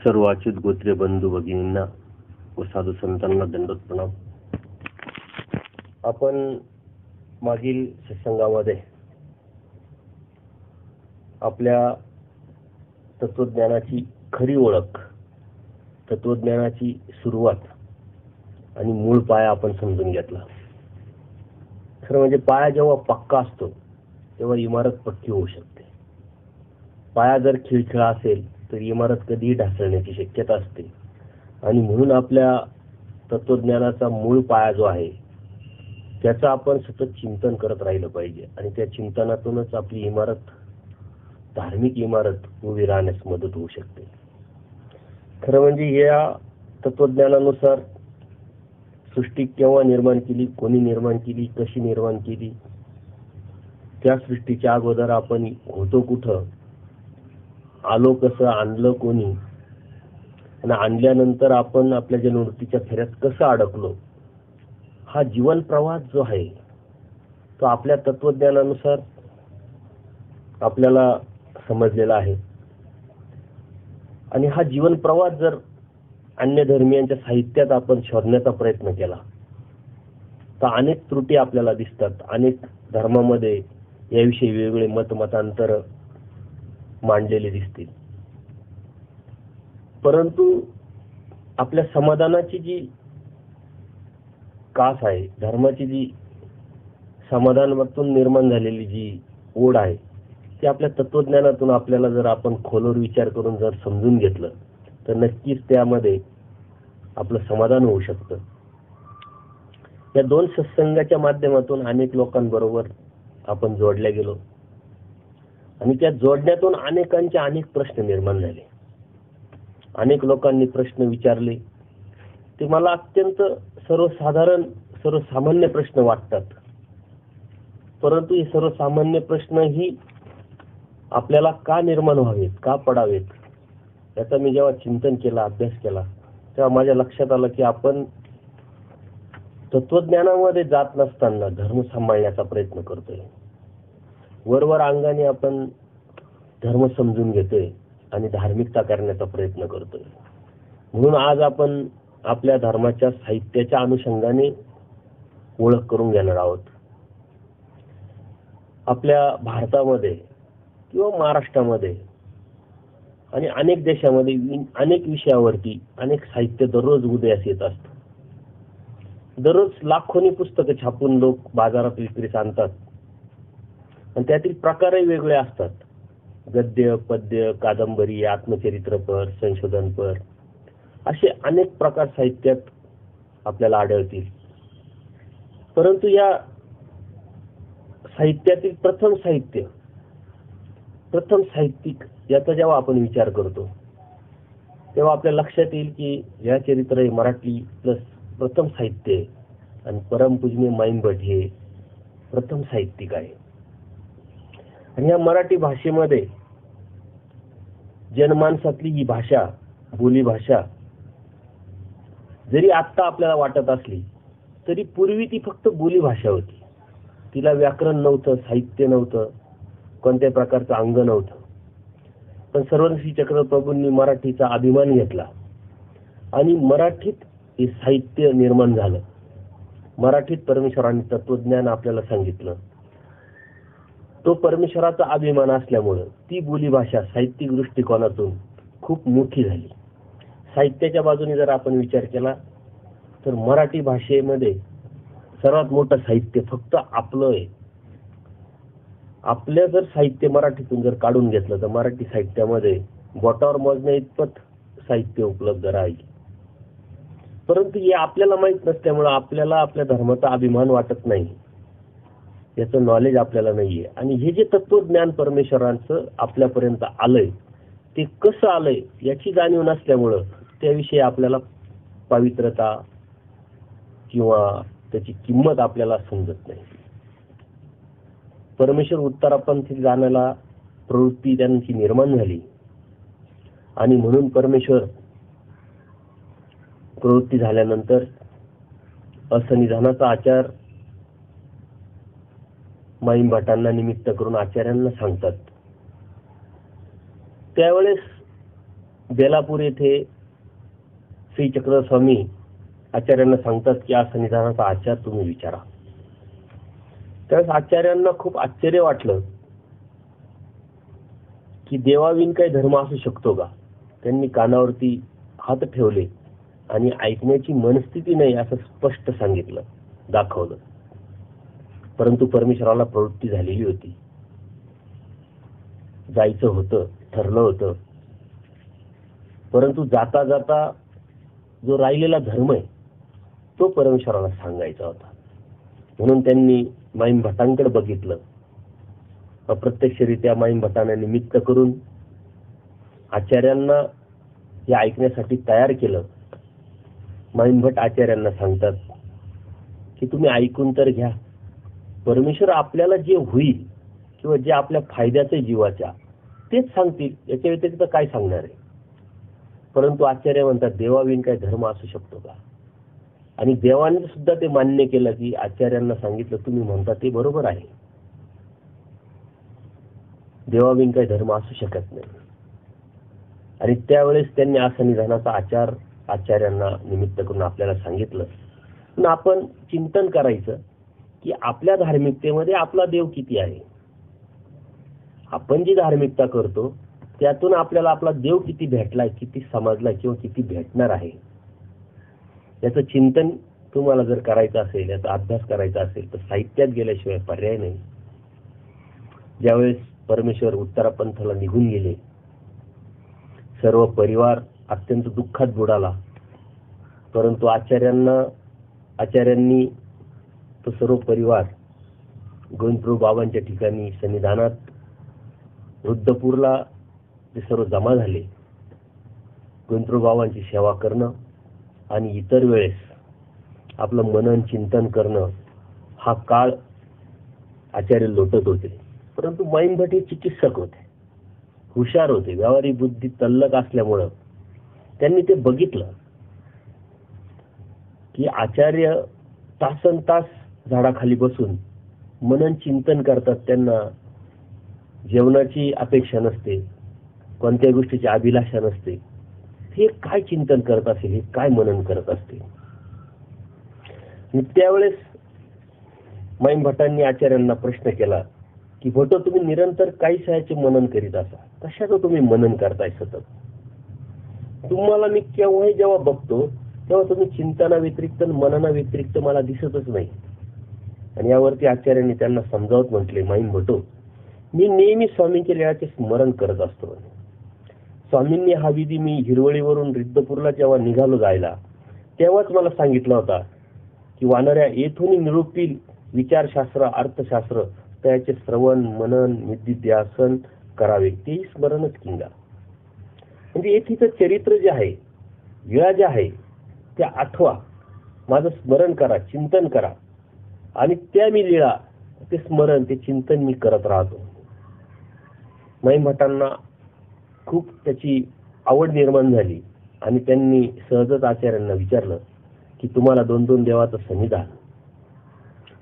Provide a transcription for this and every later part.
सर्व अच्युत गोत्रे बंधू भगिनींना व साधू संतांना दंडोत प्रणाम. आपण मागील सत्संगामध्ये आपल्या तत्वज्ञानाची खरी ओळख, तत्वज्ञानाची सुरुवात आणि मूळ पाया आपण समजून घेतला. खरं म्हणजे पाया जेव्हा पक्का असतो तेव्हा इमारत पक्की होऊ शकते. पाया जर खिळखिळा असेल तर इमारत कधीही ढासळण्याची शक्यता असते. आणि म्हणून आपल्या तत्वज्ञानाचा मूळ पाया जो आहे त्याचं आपण सतत चिंतन करत राहिलं पाहिजे. आणि त्या चिंतनातूनच आपली इमारत, धार्मिक इमारत उभी राहण्यास मदत होऊ शकते. खरं म्हणजे या तत्वज्ञानानुसार सृष्टी केव्हा निर्माण केली, कोणी निर्माण केली, कशी निर्माण केली, त्या सृष्टीच्या अगोदर आपण होतो कुठं, आलो कसं, आणलं कोणी, आणि आणल्यानंतर आपण आपल्या जन्मवृत्तीच्या फेऱ्यात कसं अडकलो, हा जीवन प्रवास जो आहे तो आपल्या तत्वज्ञानानुसार आपल्याला समजलेला आहे. आणि हा जीवन प्रवास जर अन्य धर्मियांच्या साहित्यात आपण शोधण्याचा प्रयत्न केला तर अनेक त्रुटी आपल्याला दिसतात. अनेक धर्मामध्ये याविषयी वेगवेगळे मतांतर मांडलेले दिसतील. परंतु आपल्या समाधानाची जी कास आहे, धर्माची जी समाधानातून निर्माण झालेली जी ओढ आहे, ती आपल्या तत्वज्ञानातून आपल्याला जर आपण खोलवर विचार करून जर समजून घेतलं तर नक्कीच त्यामध्ये आपलं समाधान होऊ शकतं. या दोन सत्संगाच्या माध्यमातून अनेक लोकांबरोबर आपण जोडल्या गेलो आणि त्या जोडण्यातून अनेकांचे अनेक प्रश्न निर्माण झाले. अनेक लोकांनी प्रश्न विचारले, ते मला अत्यंत सर्वसाधारण, सर्वसामान्य प्रश्न वाटतात. परंतु हे सर्वसामान्य प्रश्न ही आपल्याला का निर्माण व्हावेत, का पडावेत, याचा मी जेव्हा चिंतन केला, अभ्यास केला, तेव्हा माझ्या लक्षात आलं की आपण तत्वज्ञानामध्ये जात नसताना धर्म सांभाळण्याचा प्रयत्न करतोय. वरवर अंगाने आपण धर्म समजून घेतोय आणि धार्मिकता करण्याचा प्रयत्न करतोय. म्हणून आज आपण आपल्या धर्माच्या साहित्याच्या अनुषंगाने ओळख करून घेणार आहोत. आपल्या भारतामध्ये किंवा महाराष्ट्रामध्ये आणि अनेक देशामध्ये अनेक विषयावरती अनेक साहित्य दररोज उदयास येत असतं. दररोज लाखोनी पुस्तकं छापून लोक बाजारात विक्रीस आणतात आणि त्यातील प्रकारही वेगळे असतात. गद्य, पद्य, कादंबरी, आत्मचरित्रपर, संशोधनपर, असे अनेक प्रकार साहित्यात आपल्याला आढळतील. परंतु या साहित्यातील प्रथम साहित्यिक याचा जेव्हा आपण विचार करतो तेव्हा आपल्या लक्षात येईल की या चरित्र हे मराठीतलं प्रथम साहित्य आहे आणि परमपूजनीय माईंभट हे प्रथम साहित्यिक आहे. आणि या मराठी भाषेमध्ये जनमानसातली ही भाषा, बोली भाषा जरी आत्ता आपल्याला वाटत असली तरी पूर्वी ती फक्त बोली भाषा होती. तिला व्याकरण नव्हतं, साहित्य नव्हतं, कोणत्याही प्रकारचं अंग नव्हतं. पण सर्वश्री चक्रप्रभूंनी मराठीचा अभिमान घेतला आणि मराठीत हे साहित्य निर्माण झालं. मराठीत परमेश्वराने तत्वज्ञान आपल्याला सांगितलं. तो परमेश्वराचा अभिमान असल्यामुळं ती बोलीभाषा साहित्यिक दृष्टिकोनातून खूप मोठी झाली. साहित्याच्या बाजूने जर आपण विचार केला तर मराठी भाषेमध्ये सर्वात मोठं साहित्य फक्त आपलं आहे. आपलं जर साहित्य मराठीतून जर काढून घेतलं तर मराठी साहित्यामध्ये बोटावर मोजण्या इतपत साहित्य उपलब्ध राहील. परंतु हे आपल्याला माहीत नसल्यामुळं आपल्याला आपल्या धर्माचा अभिमान वाटत नाही, याचं नॉलेज आपल्याला नाहीये. आणि हे जे तत्वज्ञान परमेश्वरांचं आपल्यापर्यंत आलंय ते कसं आलंय याची जाणीव नसल्यामुळं त्याविषयी आपल्याला पवित्रता किंवा त्याची किंमत आपल्याला समजत नाही. परमेश्वर उत्तरापंथी जाण्याला प्रवृत्ती त्यांची निर्माण झाली आणि म्हणून परमेश्वर प्रवृत्ती झाल्यानंतर असंनिधानाचा आचार माईंभटांना निमित्त करून आचार्यांना सांगतात. त्यावेळेस बेलापूर येथे श्री चक्रधर स्वामी आचार्यांना सांगतात की आज सन्निधानाचा आचार तुम्ही विचारा. त्यावेळेस आचार्यांना खूप आश्चर्य वाटलं की देवाविन काही धर्म असू शकतो का. त्यांनी कानावरती हात ठेवले आणि ऐकण्याची मनस्थिती नाही असं स्पष्ट सांगितलं, दाखवलं. परंतु परमेश्वराला प्रवृत्ती झालेली होती, जायचं होतं, ठरलं होतं. परंतु जाता जाता जो राहिलेला धर्म आहे तो परमेश्वराला सांगायचा होता. म्हणून त्यांनी माईम भटांकडे बघितलं. अप्रत्यक्षरित्या माईम भटांना निमित्त करून आचार्यांना हे ऐकण्यासाठी तयार केलं. माईम भट आचार्यांना सांगतात की तुम्ही ऐकून तर घ्या. परमेश्वर आपल्याला जे होईल किंवा जे आपल्या फायद्याचे जीवाच्या तेच सांगतील, याच्या व्यतिरिक्त काय सांगणार आहे. परंतु आचार्य म्हणतात देवाविन काय धर्म असू शकतो का. आणि देवाने सुद्धा ते मान्य केलं की आचार्यांना सांगितलं तुम्ही म्हणता ते बरोबर आहे, देवाविन काही धर्म असू शकत नाही. आणि त्यावेळेस त्यांनी सन्निधानाचा आचार आचार्यांना निमित्त करून आपल्याला सांगितलं. पण आपण चिंतन करायचं की आपल्या धार्मिकतेमध्ये आपला देव किती आहे. आपण जी धार्मिकता करतो त्यातून आपल्याला आपला देव किती भेटलाय, किती समजलाय किंवा किती भेटणार आहे, याचं चिंतन तुम्हाला जर करायचं असेल, याचा अभ्यास करायचा असेल तर साहित्यात गेल्याशिवाय पर्याय नाही. ज्यावेळेस परमेश्वर उत्तरापंथाला निघून गेले, सर्व परिवार अत्यंत दुःखात बुडाला. परंतु आचार्यांनी तो सर्व परिवार गोविंदप्रभू बाबांच्या ठिकाणी सन्निधानात रुद्रपूरला ते सर्व जमा झाले. गोविंदप्रभू बाबांची सेवा करणं आणि इतर वेळेस आपलं मनन चिंतन करणं हा काळ आचार्य लोटत होते. परंतु माईम भट हे चिकित्सक होते, हुशार होते, व्यावहारिक बुद्धी तल्लक असल्यामुळं त्यांनी ते बघितलं की आचार्य तासन तास झाडाखाली बसून मनन चिंतन करतात. त्यांना जेवणाची अपेक्षा नसते, कोणत्याही गोष्टीची अभिलाषा नसते. हे काय चिंतन करत असेल, हे काय मनन करत असते. त्यावेळेस माईम भटांनी आचार्यांना प्रश्न केला की भटो तुम्ही निरंतर काही सायाचे मनन करीत असा, कशाचं तुम्ही मनन करताय सतत. तुम्हाला मी केव्हाही जेव्हा बघतो तेव्हा तुम्ही चिंतना व्यतिरिक्त मनना व्यतिरिक्त मला दिसतच नाही. आणि यावरती आचार्यांनी त्यांना समजावत म्हटले, माईम भटो मी नेहमी स्वामींच्या लीळाचे स्मरण करत असतो. स्वामींनी हा विधी मी हिरवळीवरून रिद्धपूरला जेव्हा निघालो जायला तेव्हाच मला सांगितला होता की वानऱ्या येथून निरूपील विचारशास्त्र अर्थशास्त्र त्याचे श्रवण मनन निधिध्यासन करावे, तेही स्मरणच किंगा. म्हणजे येथीचं चरित्र जे आहे, लीळा ज्या आहे त्या आठवा, माझं स्मरण करा, चिंतन करा. आणि त्या मी लीळा, ते स्मरण, ते चिंतन मी करत राहतो. माईम भटांना खूप त्याची आवड निर्माण झाली आणि त्यांनी सहजच आचार्यांना विचारलं की तुम्हाला 2-2 देवाचं सन्निधान,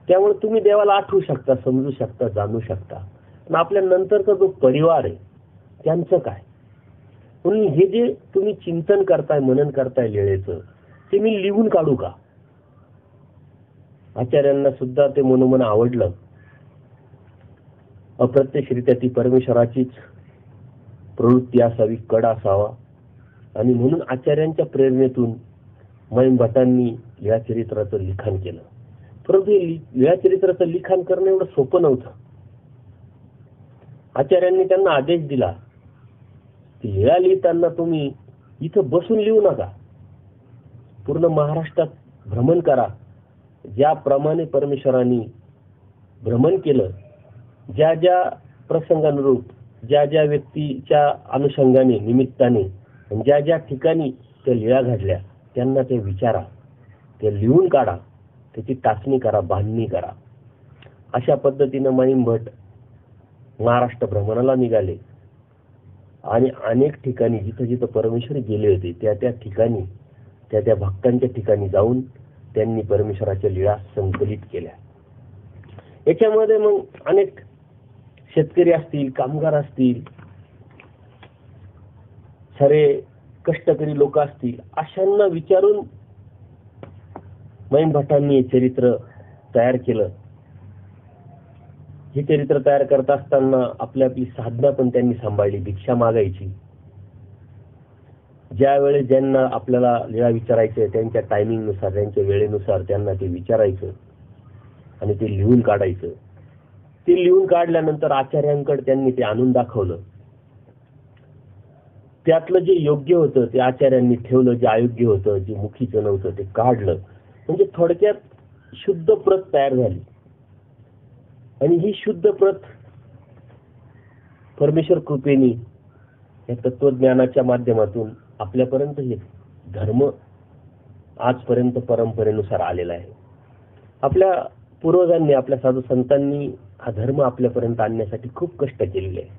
त्यामुळे तुम्ही देवाला आठवू शकता, समजू शकता, जाणू शकता. पण आपल्या नंतरचा जो परिवार आहे त्यांचं काय. म्हणून हे जे तुम्ही चिंतन करताय, मनन करताय लीळेचं, ते मी लिहून काढू का. आचार्यांना सुद्धा ते मनोमन आवडलं. अप्रत्यक्षरित्या ती परमेश्वराचीच प्रवृत्ती असावी, कड असावा. आणि म्हणून आचार्यांच्या प्रेरणेतून माईम भटांनी लीळाचरित्राचं लिखाण केलं. परंतु लीळाचरित्राचं लिखाण करणं एवढं सोपं नव्हतं. आचार्यांनी त्यांना आदेश दिला की लीळा लिहिताना तुम्ही इथं बसून लिहू नका, पूर्ण महाराष्ट्रात भ्रमण करा. ज्याप्रमाणे परमेश्वरांनी भ्रमण केलं, ज्या ज्या प्रसंगानुरूप, ज्या ज्या व्यक्तीच्या अनुषंगाने, निमित्ताने, ज्या ज्या ठिकाणी त्या लीळा घडल्या त्यांना ते विचारा, ते लिहून काढा, त्याची टाचणी करा, बांधणी करा. अशा पद्धतीनं माईम भट महाराष्ट्र भ्रमणाला निघाले आणि अनेक ठिकाणी जिथं जिथं परमेश्वर गेले होते त्या त्या ठिकाणी, त्या त्या भक्तांच्या ठिकाणी जाऊन त्यांनी परमेश्वराच्या लीळा संकलित केल्या. याच्यामध्ये मग अनेक शेतकरी असतील, कामगार असतील, सारे कष्टकरी लोक असतील, अशांना विचारून मैम भट्टांनी हे चरित्र तयार केलं. हे चरित्र तयार करत असताना आपली साधना पण त्यांनी सांभाळली. भिक्षा मागायची. ज्यावेळेस ज्यांना आपल्याला लीळा विचारायचे त्यांच्या टायमिंग नुसार, त्यांच्या वेळेनुसार त्यांना ते विचारायचं आणि ते लिहून काढायचं. ते लिहून काढल्यानंतर आचार्यांकडे त्यांनी ते आणून दाखवलं. त्यातलं जे योग्य होतं ते आचार्यांनी ठेवलं, जे अयोग्य होतं, जे मुखीचं नव्हतं ते काढलं. म्हणजे थोडक्यात शुद्ध प्रत तयार झाली. आणि ही शुद्ध प्रत परमेश्वर कृपेने या तत्वज्ञानाच्या माध्यमातून आपल्यापर्यंत हे धर्म आजपर्यंत परंपरेनुसार आलेला आहे. आपल्या पूर्वजांनी, आपल्या साधू संतांनी हा धर्म आपल्यापर्यंत आणण्यासाठी खूप कष्ट केलेले आहे.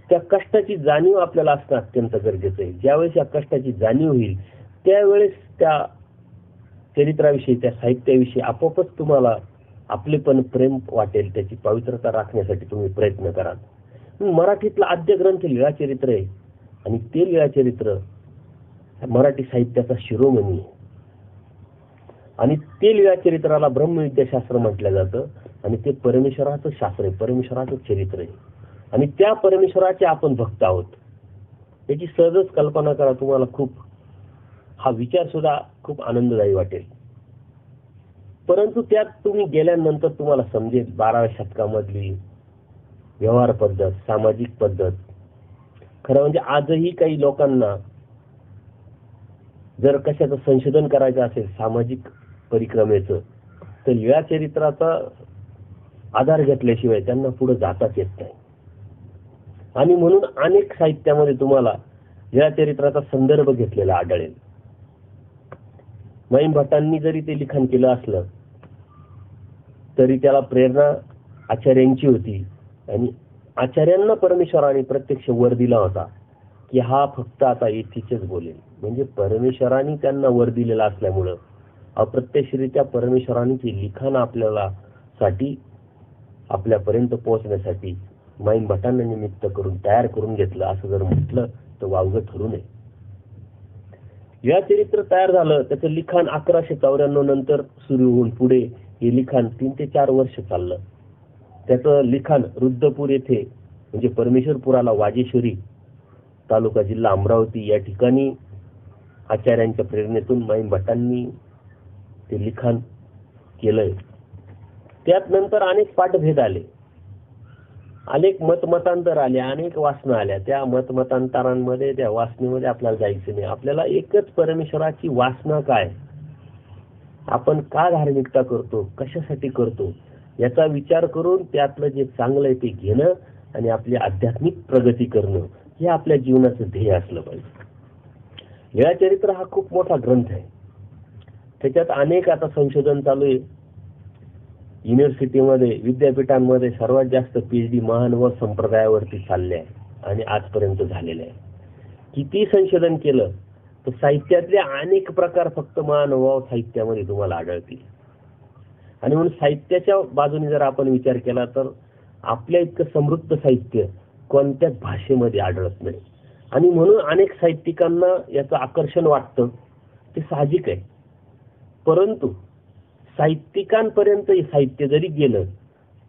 त्या कष्टाची जाणीव आपल्याला असणं अत्यंत गरजेचं आहे. ज्यावेळेस या कष्टाची जाणीव होईल त्यावेळेस त्या चरित्राविषयी, त्या साहित्याविषयी आपोआपच तुम्हाला आपले पण प्रेम वाटेल. त्याची पवित्रता राखण्यासाठी तुम्ही प्रयत्न कराल. मराठीतला आद्य ग्रंथ लीळाचरित्र आहे आणि ते लीळाचरित्र मराठी साहित्याचा शिरोमणी आहे. आणि ते लीळाचरित्राला ब्रह्मविद्याशास्त्र म्हटलं जातं आणि ते परमेश्वराचं शास्त्र आहे, परमेश्वराचं चरित्र आहे. आणि त्या परमेश्वराचे आपण भक्त आहोत. याची सहजच कल्पना करा. तुम्हाला खूप हा विचार सुद्धा खूप आनंददायी वाटेल. परंतु त्यात तुम्ही गेल्यानंतर तुम्हाला समजेल 12व्या शतकामधली व्यवहार पद्धत, सामाजिक पद्धत. खरं म्हणजे आजही काही लोकांना जर कशाचं संशोधन करायचं असेल सामाजिक परिक्रमेचं, तर लीळा चरित्राचा आधार घेतल्याशिवाय त्यांना पुढे जाताच येत नाही. आणि म्हणून अनेक साहित्यामध्ये तुम्हाला लीळा चरित्राचा संदर्भ घेतलेला आढळेल. मैम भट्टांनी जरी ते लिखाण केलं असलं तरी त्याला प्रेरणा आचार्यांची होती. आणि आचार्यांना परमेश्वराने प्रत्यक्ष वर दिला होता की हा फक्त आता येथेच बोलेल. म्हणजे परमेश्वराने त्यांना वर दिलेला असल्यामुळं अप्रत्यक्षरित्या परमेश्वराने ते लिखाण आपल्याला साठी आपल्यापर्यंत पोहोचण्यासाठी मैम भट्टांना निमित्त करून तयार करून घेतलं असं जर म्हटलं तर वावगं ठरू नये. या चरित्र तयार झालं. त्याचं लिखाण 1194 नंतर सुरू होऊन पुढे हे लिखाण 3 ते 4 वर्ष चाललं. त्याचं लिखाण रुद्रपूर येथे म्हणजे परमेश्वरपुराला वाजेश्वरी तालुका जिल्हा अमरावती या ठिकाणी आचार्यांच्या प्रेरणेतून मैम भट्टांनी ते लिखाण केलंय. त्यात नंतर अनेक पाठभेद आले, अनेक मतमतांतर आले, अनेक वासना आल्या. त्या मतमतांतरांमध्ये, त्या वासनेमध्ये आपल्याला जायचं नाही. आपल्याला एकच परमेश्वराची वासना काय, आपण का धार्मिकता करतो, कशासाठी करतो याचा विचार करून त्यातलं जे चांगलं आहे ते घेणं आणि आपली आध्यात्मिक प्रगती करणं हे आपल्या जीवनाचं ध्येय असलं पाहिजे. लीळाचरित्र हा खूप मोठा ग्रंथ आहे. त्याच्यात अनेक आता संशोधन चालू आहे. युनिव्हर्सिटीमध्ये, विद्यापीठांमध्ये सर्वात जास्त PhD महानुभाव संप्रदायावरती चालले आहे आणि आजपर्यंत झालेले आहे. किती संशोधन केलं तर साहित्यातले अनेक प्रकार फक्त महानुभाव साहित्यामध्ये तुम्हाला आढळतील. आणि म्हणून साहित्याच्या बाजूने जर आपण विचार केला तर आपल्या इतकं समृद्ध साहित्य कोणत्याच भाषेमध्ये आढळत नाही. आणि म्हणून अनेक साहित्यिकांना याचं आकर्षण वाटतं, ते साहजिक आहे. परंतु साहित्यिकांपर्यंत हे साहित्य जरी गेलं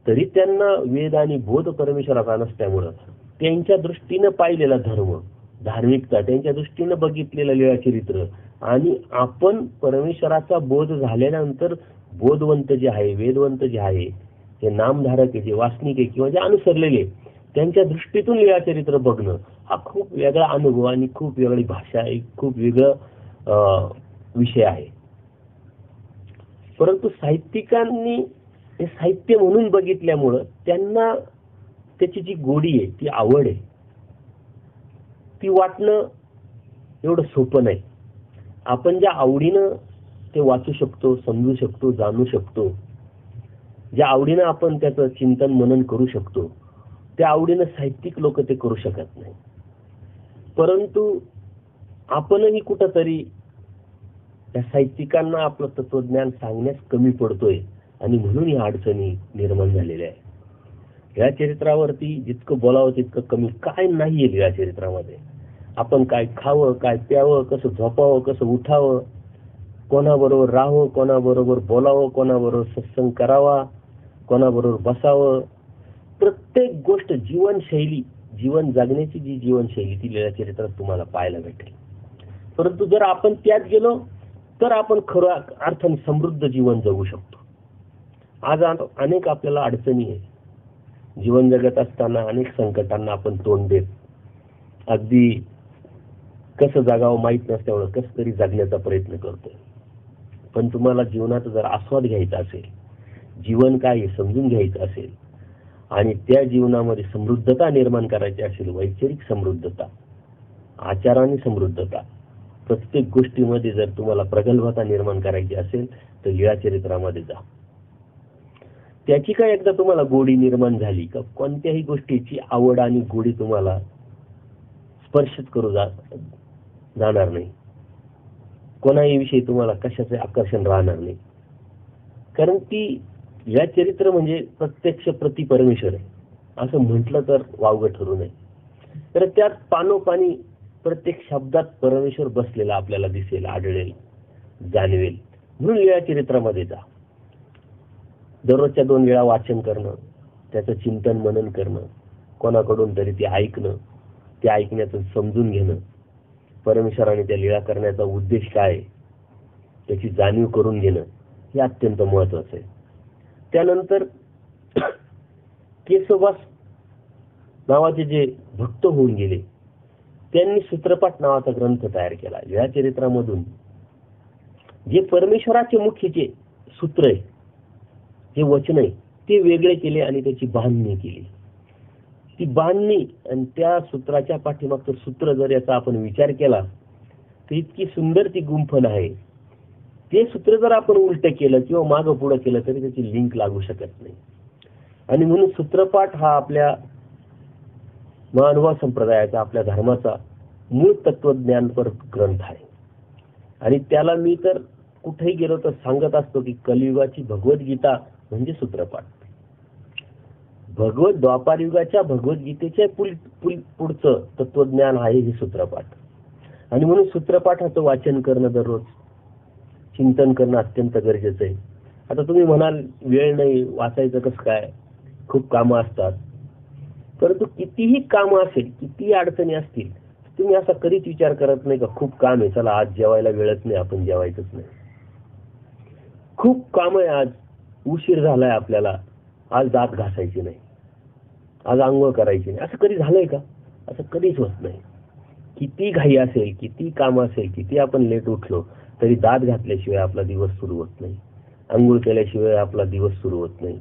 तरी त्यांना वेद आणि बोध परमेश्वराचा नसल्यामुळं त्यांच्या दृष्टीनं पाहिलेला धर्म, धार्मिकता, त्यांच्या दृष्टीनं बघितलेलं लीळाचरित्र आणि आपण परमेश्वराचा बोध झाल्यानंतर बोधवंत जे आहे, वेदवंत जे आहे, जे नामधारक आहे, जे वासनिक आहे किंवा जे अनुसरलेले, त्यांच्या दृष्टीतून लीळाचरित्र बघणं हा खूप वेगळा अनुभव आणि खूप वेगळी भाषा आहे, खूप वेगळं विषय आहे. परंतु साहित्यिकांनी हे साहित्य म्हणून बघितल्यामुळं त्यांना त्याची जी गोडी आहे, ती आवड आहे, ती वाटणं एवढं सोपं नाही. आपण ज्या आवडीनं ते वाचू शकतो, समजू शकतो, जाणू शकतो, ज्या आवडीनं आपण त्याचं चिंतन मनन करू शकतो, त्या आवडीनं साहित्यिक लोक ते करू शकत नाही. परंतु आपणही कुठंतरी त्या साहित्यिकांना आपलं तत्वज्ञान सांगण्यास कमी पडतोय आणि म्हणून या अडचणी निर्माण झालेल्या आहे. या चरित्रावरती जितकं बोलावं तितकं कमी. काय नाहीये या चरित्रामध्ये. आपण काय खावं, काय प्यावं, कसं झोपावं, कसं उठावं, कोणाबरोबर राहावं, कोणाबरोबर बोलावं, कोणाबरोबर सत्संग करावा, कोणाबरोबर बसावं. प्रत्येक गोष्ट, जीवनशैली, जीवन जगण्याची जी जीवनशैली ती लीळाचरित्रात तुम्हाला पाहायला भेटेल. परंतु जर आपण त्यात गेलो तर आपण खऱ्या अर्थाने समृद्ध जीवन जगू शकतो. आज अनेक आपल्याला अडचणी आहे. जीवन जगत असताना अनेक संकटांना आपण तोंड देत अगदी कसं जगावं माहीत नसल्यामुळे कसं तरी जगण्याचा प्रयत्न करतोय. पण तुम्हाला जीवनाचा जर आस्वाद घ्यायचा असेल, जीवन काय हे समजून घ्यायचं असेल आणि त्या जीवनामध्ये समृद्धता निर्माण करायची असेल, वैचारिक समृद्धता, आचाराने समृद्धता, प्रत्येक गोष्टीमध्ये जर तुम्हाला प्रगल्भता निर्माण करायची असेल तर लीळाचरित्रामध्ये जा. त्याची काय एकदा तुम्हाला गोडी निर्माण झाली का कोणत्याही गोष्टीची आवड आणि गोडी तुम्हाला स्पर्शच करू जाणार नाही. कोणाही विषयी तुम्हाला कशाचे आकर्षण राहणार नाही. कारण ती लीळाचरित्र म्हणजे प्रत्यक्ष प्रति परमेश्वर आहे असं म्हटलं तर वावगं ठरू नये. तर त्यात पानोपानी प्रत्येक शब्दात परमेश्वर बसलेला आपल्याला दिसेल, आढळेल, जाणवेल. म्हणून लीळाचरित्रामध्ये जा. दररोजच्या 2 वेळा वाचन करणं, त्याचं चिंतन मनन करणं, कोणाकडून तरी ते ऐकणं, ते ऐकण्यातून समजून घेणं, परमेश्वराने त्या लीळा करण्याचा उद्देश काय त्याची जाणीव करून घेणं हे अत्यंत महत्वाचं आहे. त्यानंतर केशवदास नावाचे जे भक्त होऊन गेले त्यांनी सूत्रपाठ नावाचा ग्रंथ तयार केला. लीळाचरित्रामधून जे परमेश्वराचे मुख्यचे सूत्र आहे, जे वचन आहे ते वेगळे केले आणि त्याची बांधणी केली. ती बांधणी आणि त्या सूत्राच्या पाठीमागचं सूत्र जर याचा आपण विचार केला तर इतकी सुंदर ती गुंफण आहे. ते सूत्र जर आपण उलट केलं किंवा मागं पुढं केलं तरी त्याची लिंक लागू शकत नाही. आणि म्हणून सूत्रपाठ हा आपल्या महानुभाव संप्रदायाचा, आपल्या धर्माचा मूळ तत्वज्ञानपर ग्रंथ आहे. आणि त्याला मी तर कुठेही गेलो तर सांगत असतो की कलियुगाची भगवद्गीता म्हणजे सूत्रपाठ. द्वापार युगाच्या भगवद्गीतेच्या पुढचं तत्वज्ञान आहे हे सूत्रपाठ. आणि म्हणून सूत्रपाठाचं वाचन करणं, दररोज चिंतन करणं अत्यंत गरजेचं आहे. आता तुम्ही म्हणाल वेळ नाही, वाचायचं कसं काय, खूप कामं असतात. परंतु कितीही कामं असेल, कितीही अडचणी असतील, तुम्ही असा कधीच विचार करत नाही का खूप काम आहे, चला आज जेवायला वेळच नाही, आपण जेवायचंच नाही. खूप काम आहे, आज उशीर झालाय आपल्याला, आज दात घासायची नाही, आज आंघोळ करायची नाही, असं कधी झालंय का? असं कधीच होत नाही. किती घाई असेल, किती काम असेल, किती आपण लेट उठलो तरी दात घातल्याशिवाय आपला दिवस सुरू होत नाही, आंघोळ केल्याशिवाय आपला दिवस सुरू होत नाही,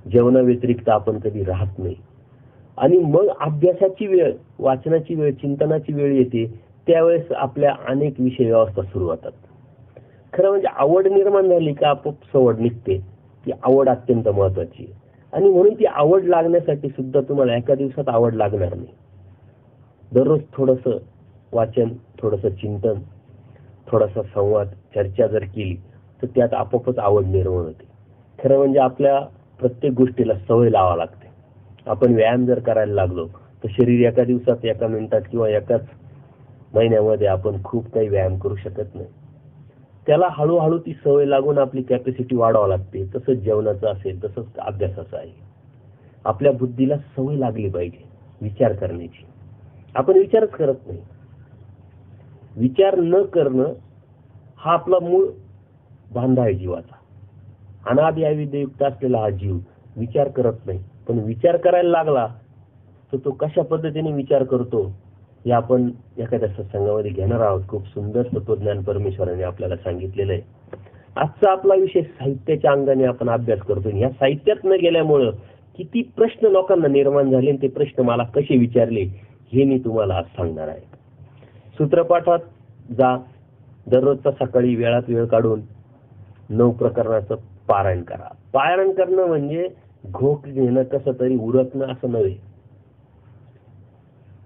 जेवणा व्यतिरिक्त आपण कधी राहत नाही. आणि मग अभ्यासाची वेळ, वाचनाची वेळ, चिंतनाची वेळ येते, त्यावेळेस आपल्या अनेक विषय व्यवस्था सुरू होतात. खरं म्हणजे आवड निर्माण झाली का आपोआप सवड निघते. ती आवड अत्यंत महत्वाची आहे. आणि म्हणून ती आवड लागण्यासाठी सुद्धा तुम्हाला एका दिवसात आवड लागणार नाही. दररोज थोडंसं वाचन, थोडंसं चिंतन, थोडासा संवाद, चर्चा जर केली तर त्यात आपोआपच आवड निर्माण होते. खरं म्हणजे आपल्या प्रत्येक गोष्टीला सवय लावावी लागते. आपण व्यायाम जर करायला लागलो तर शरीर एका दिवसात, एका मिनिटात किंवा एकाच महिन्यामध्ये आपण खूप काही व्यायाम करू शकत नाही. त्याला हळूहळू ती सवय लागून आपली कॅपॅसिटी वाढवावी लागते. तसंच जेवणाचं असेल, तसंच अभ्यासाचं आहे. आपल्या बुद्धीला सवय लागली पाहिजे विचार करण्याची. आपण विचारच करत नाही. विचार न करणं हा आपला मूळ बांधा आहे जीवाचा. अनादि अविद्ययुक्त असलेला हा जीव विचार करत नाही. पण विचार करायला लागला तर तो कशा पद्धतीने विचार करतो हे आपण एखाद्या सत्संगामध्ये घेणार आहोत. खूप सुंदर तत्वज्ञान परमेश्वराने आपल्याला सांगितलेलं आहे. आजचा आपला विषय साहित्याच्या अंगाने आपण अभ्यास करतो. या साहित्यात न गेल्यामुळं किती प्रश्न लोकांना निर्माण झाले, ते प्रश्न मला कसे विचारले हे मी तुम्हाला आज सांगणार आहे. सूत्रपाठात जा. दररोजचा सकाळी वेळात वेळ काढून 9 प्रकरणाचं पारायण करा. पारायण करणं म्हणजे घोक घेणं, कसं तरी उरकणं असं नव्हे.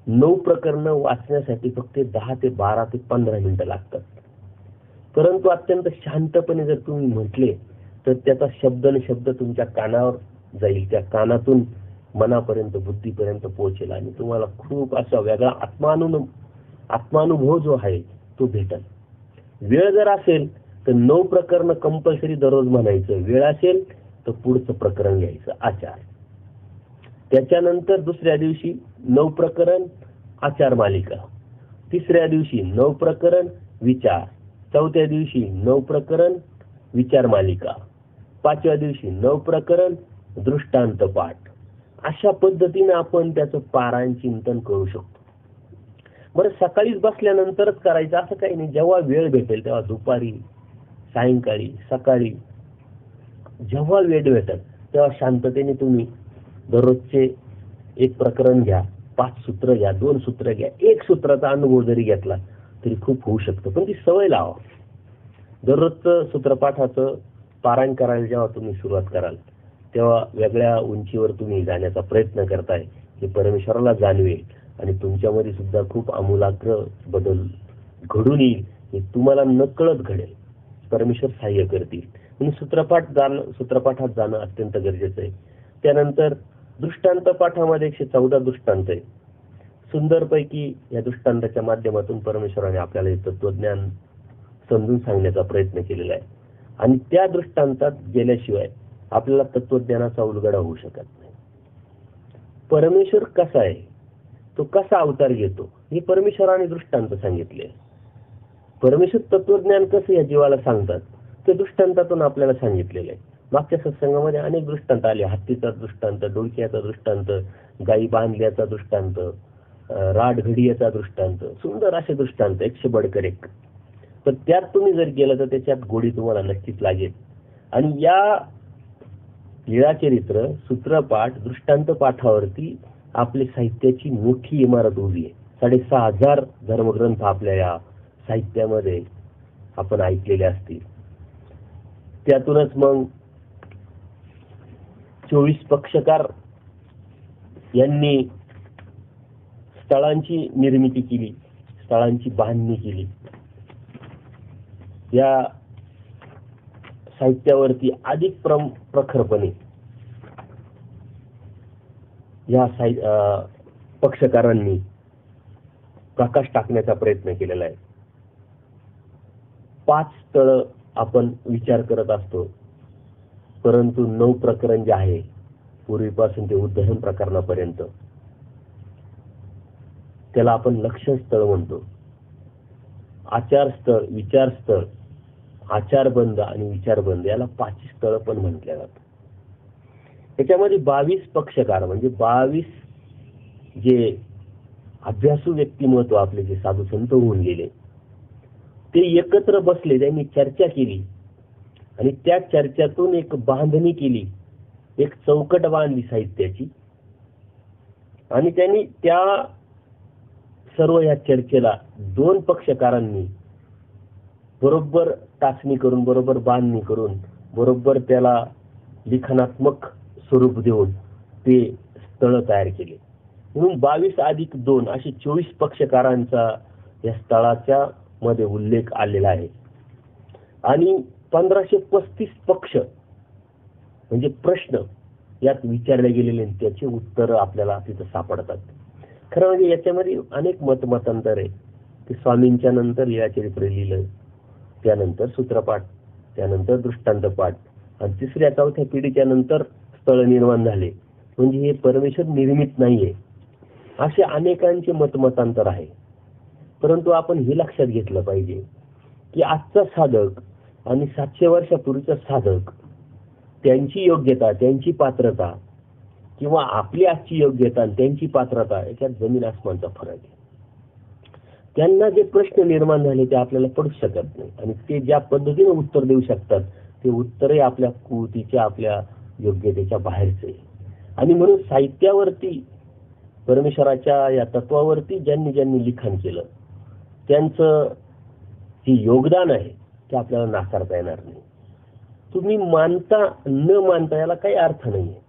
9 प्रकरणं वाचण्यासाठी फक्त 10 ते 12 ते 15 मिनिटं लागतात. परंतु अत्यंत शांतपणे जर तुम्ही म्हटले तर त्याचा शब्द न शब्द तुमच्या कानावर जाईल, त्या कानातून मनापर्यंत, बुद्धीपर्यंत पोहोचेल आणि तुम्हाला खूप असा वेगळा आत्मानुभव आत्मानुभव जो आहे तो भेटल. वेळ जर असेल तर 9 प्रकरण कंपल्सरी दररोज म्हणायचं. वेळ असेल तर पुढचं प्रकरण घ्यायचं आचार. त्याच्यानंतर दुसऱ्या दिवशी 9 प्रकरण आचार मालिका. तिसऱ्या दिवशी 9 प्रकरण विचार. चौथ्या दिवशी 9 प्रकरण विचार मालिका. 5व्या दिवशी 9 प्रकरण दृष्टांत पाठ. अशा पद्धतीने आपण त्याचं पारायण चिंतन करू शकतो. बरं, सकाळीच बसल्यानंतरच करायचं असं काही नाही. जेव्हा वेळ भेटेल तेव्हा, दुपारी, सायंकाळी, सकाळी, जेव्हा वेळ भेटेल तेव्हा शांततेने तुम्ही दररोजचे एक प्रकरण घ्या, 5 सूत्र घ्या, 2 सूत्र घ्या. 1 सूत्राचा अनुभव जरी घेतला तरी खूप होऊ शकतं. पण ती सवय लावा. दररोजचं सूत्रपाठाचं पारायण करायला जेव्हा तुम्ही सुरुवात कराल तेव्हा वेगळ्या उंचीवर तुम्ही जाण्याचा प्रयत्न करताय हे परमेश्वराला जाणवेल आणि तुमच्यामध्ये सुद्धा खूप आमूलाग्र बदल घडून येईल. हे तुम्हाला नकळत घडेल. परमेश्वर सहाय्य करतील. म्हणून सूत्रपाठात जाणं अत्यंत गरजेचं आहे. त्यानंतर दृष्टांत पाठामध्ये 114 दृष्टांत आहे. सुंदरपैकी या दृष्टांताच्या माध्यमातून परमेश्वराने आपल्याला हे तत्वज्ञान समजून सांगण्याचा प्रयत्न केलेला आहे. आणि त्या दृष्टांतात गेल्याशिवाय आपल्याला तत्वज्ञानाचा उलगडा होऊ शकत नाही. परमेश्वर कसा आहे, तो कसा अवतार घेतो हे परमेश्वराने दृष्टांत सांगितले. परमेश्वर तत्वज्ञान कसं या जीवाला सांगतात ते दृष्टांतातून आपल्याला सांगितलेलं आहे. मागच्या सत्संगामध्ये अनेक दृष्टांत आले. हत्तीचा दृष्टांत, डोळक्याचा दृष्टांत, गायी बांधल्याचा दृष्टांत, राडघडियाचा दृष्टांत, सुंदर असे दृष्टांत 100 बडकर 1. पण त्यात तुम्ही जर गेलं तर त्याच्यात गोडी तुम्हाला नक्कीच लागेल. आणि या लीळाचरित्र, सूत्रपाठ, दृष्टांत पाठावरती आपली साहित्याची मोठी इमारत उभी आहे. 6,500 धर्मग्रंथ आपल्या या साहित्यामध्ये आपण ऐकलेले असतील. त्यातूनच मग 24 पक्षकार यांनी स्थळांची निर्मिती केली, स्थळांची बांधणी केली. या साहित्यावरती अधिक प्रखरपणे या पक्षकारांनी प्रकाश टाकण्याचा प्रयत्न केलेला आहे. 5 स्थळ आपण विचार करत असतो, परंतु 9 प्रकरण जे आहे पूर्वीपासून ते उद्धरण प्रकरणापर्यंत त्याला आपण लक्षण स्थळ म्हणतो. आचार स्थळ, विचार स्थळ, आचारबंद आणि विचारबंद याला 5 स्थळ पण म्हटल्या जातं. त्याच्यामध्ये 22 पक्षकार म्हणजे 22 जे अभ्यासू व्यक्तिमत्व आपले जे साधू संत होऊन गेले ते एकत्र बसले, त्यांनी चर्चा केली आणि त्या चर्चेतून एक बांधणी केली, एक चौकट बांधली साहित्याची. आणि त्यांनी त्या सर्व या चर्चेला 2 पक्षकारांनी बरोबर टाचणी करून, बरोबर बांधणी करून, बरोबर त्याला लिखाणात्मक स्वरूप देऊन ते स्थळ तयार केले. म्हणून 22 अधिक 2 असे 24 पक्षकारांचा या स्थळाच्या मध्ये उल्लेख आलेला आहे. आणि 1535 पक्ष म्हणजे प्रश्न यात विचारले गेलेले, त्याचे उत्तर आपल्याला तिथं सापडतात. खरं म्हणजे याच्यामध्ये अनेक मतमतांतर आहे. ते स्वामींच्या नंतर लीळाचरित्र लिहिलं, त्यानंतर सूत्रपाठ, त्यानंतर दृष्टांत पाठ आणि 3ऱ्या 4थ्या पिढीच्या नंतर स्थळ निर्माण झाले. म्हणजे हे परमेश्वर निर्मित नाहीये, असे अनेकांचे मतमतांतर आहे. परंतु आपण हे लक्षात घेतलं पाहिजे की आजचा साधक आणि 700 वर्षापूर्वीचा साधक, त्यांची योग्यता, त्यांची पात्रता किंवा आपली आजची योग्यता आणि त्यांची पात्रता याच्यात जमीन आसमानचा फरक आहे. त्यांना जे प्रश्न निर्माण झाले ते आपल्याला पडू शकत नाही आणि ते ज्या पद्धतीने उत्तर देऊ शकतात ते उत्तरही आपल्या कुवतीच्या, आपल्या योग्यतेच्या बाहेरचे आहे. आणि म्हणून साहित्यावरती, परमेश्वराच्या या तत्वावरती ज्यांनी ज्यांनी लिखाण केलं त्यांचं जे योगदान आहे ते आपल्याला नाकारता येणार नाही. तुम्ही मानता न मानता याला काही अर्थ नाहीये.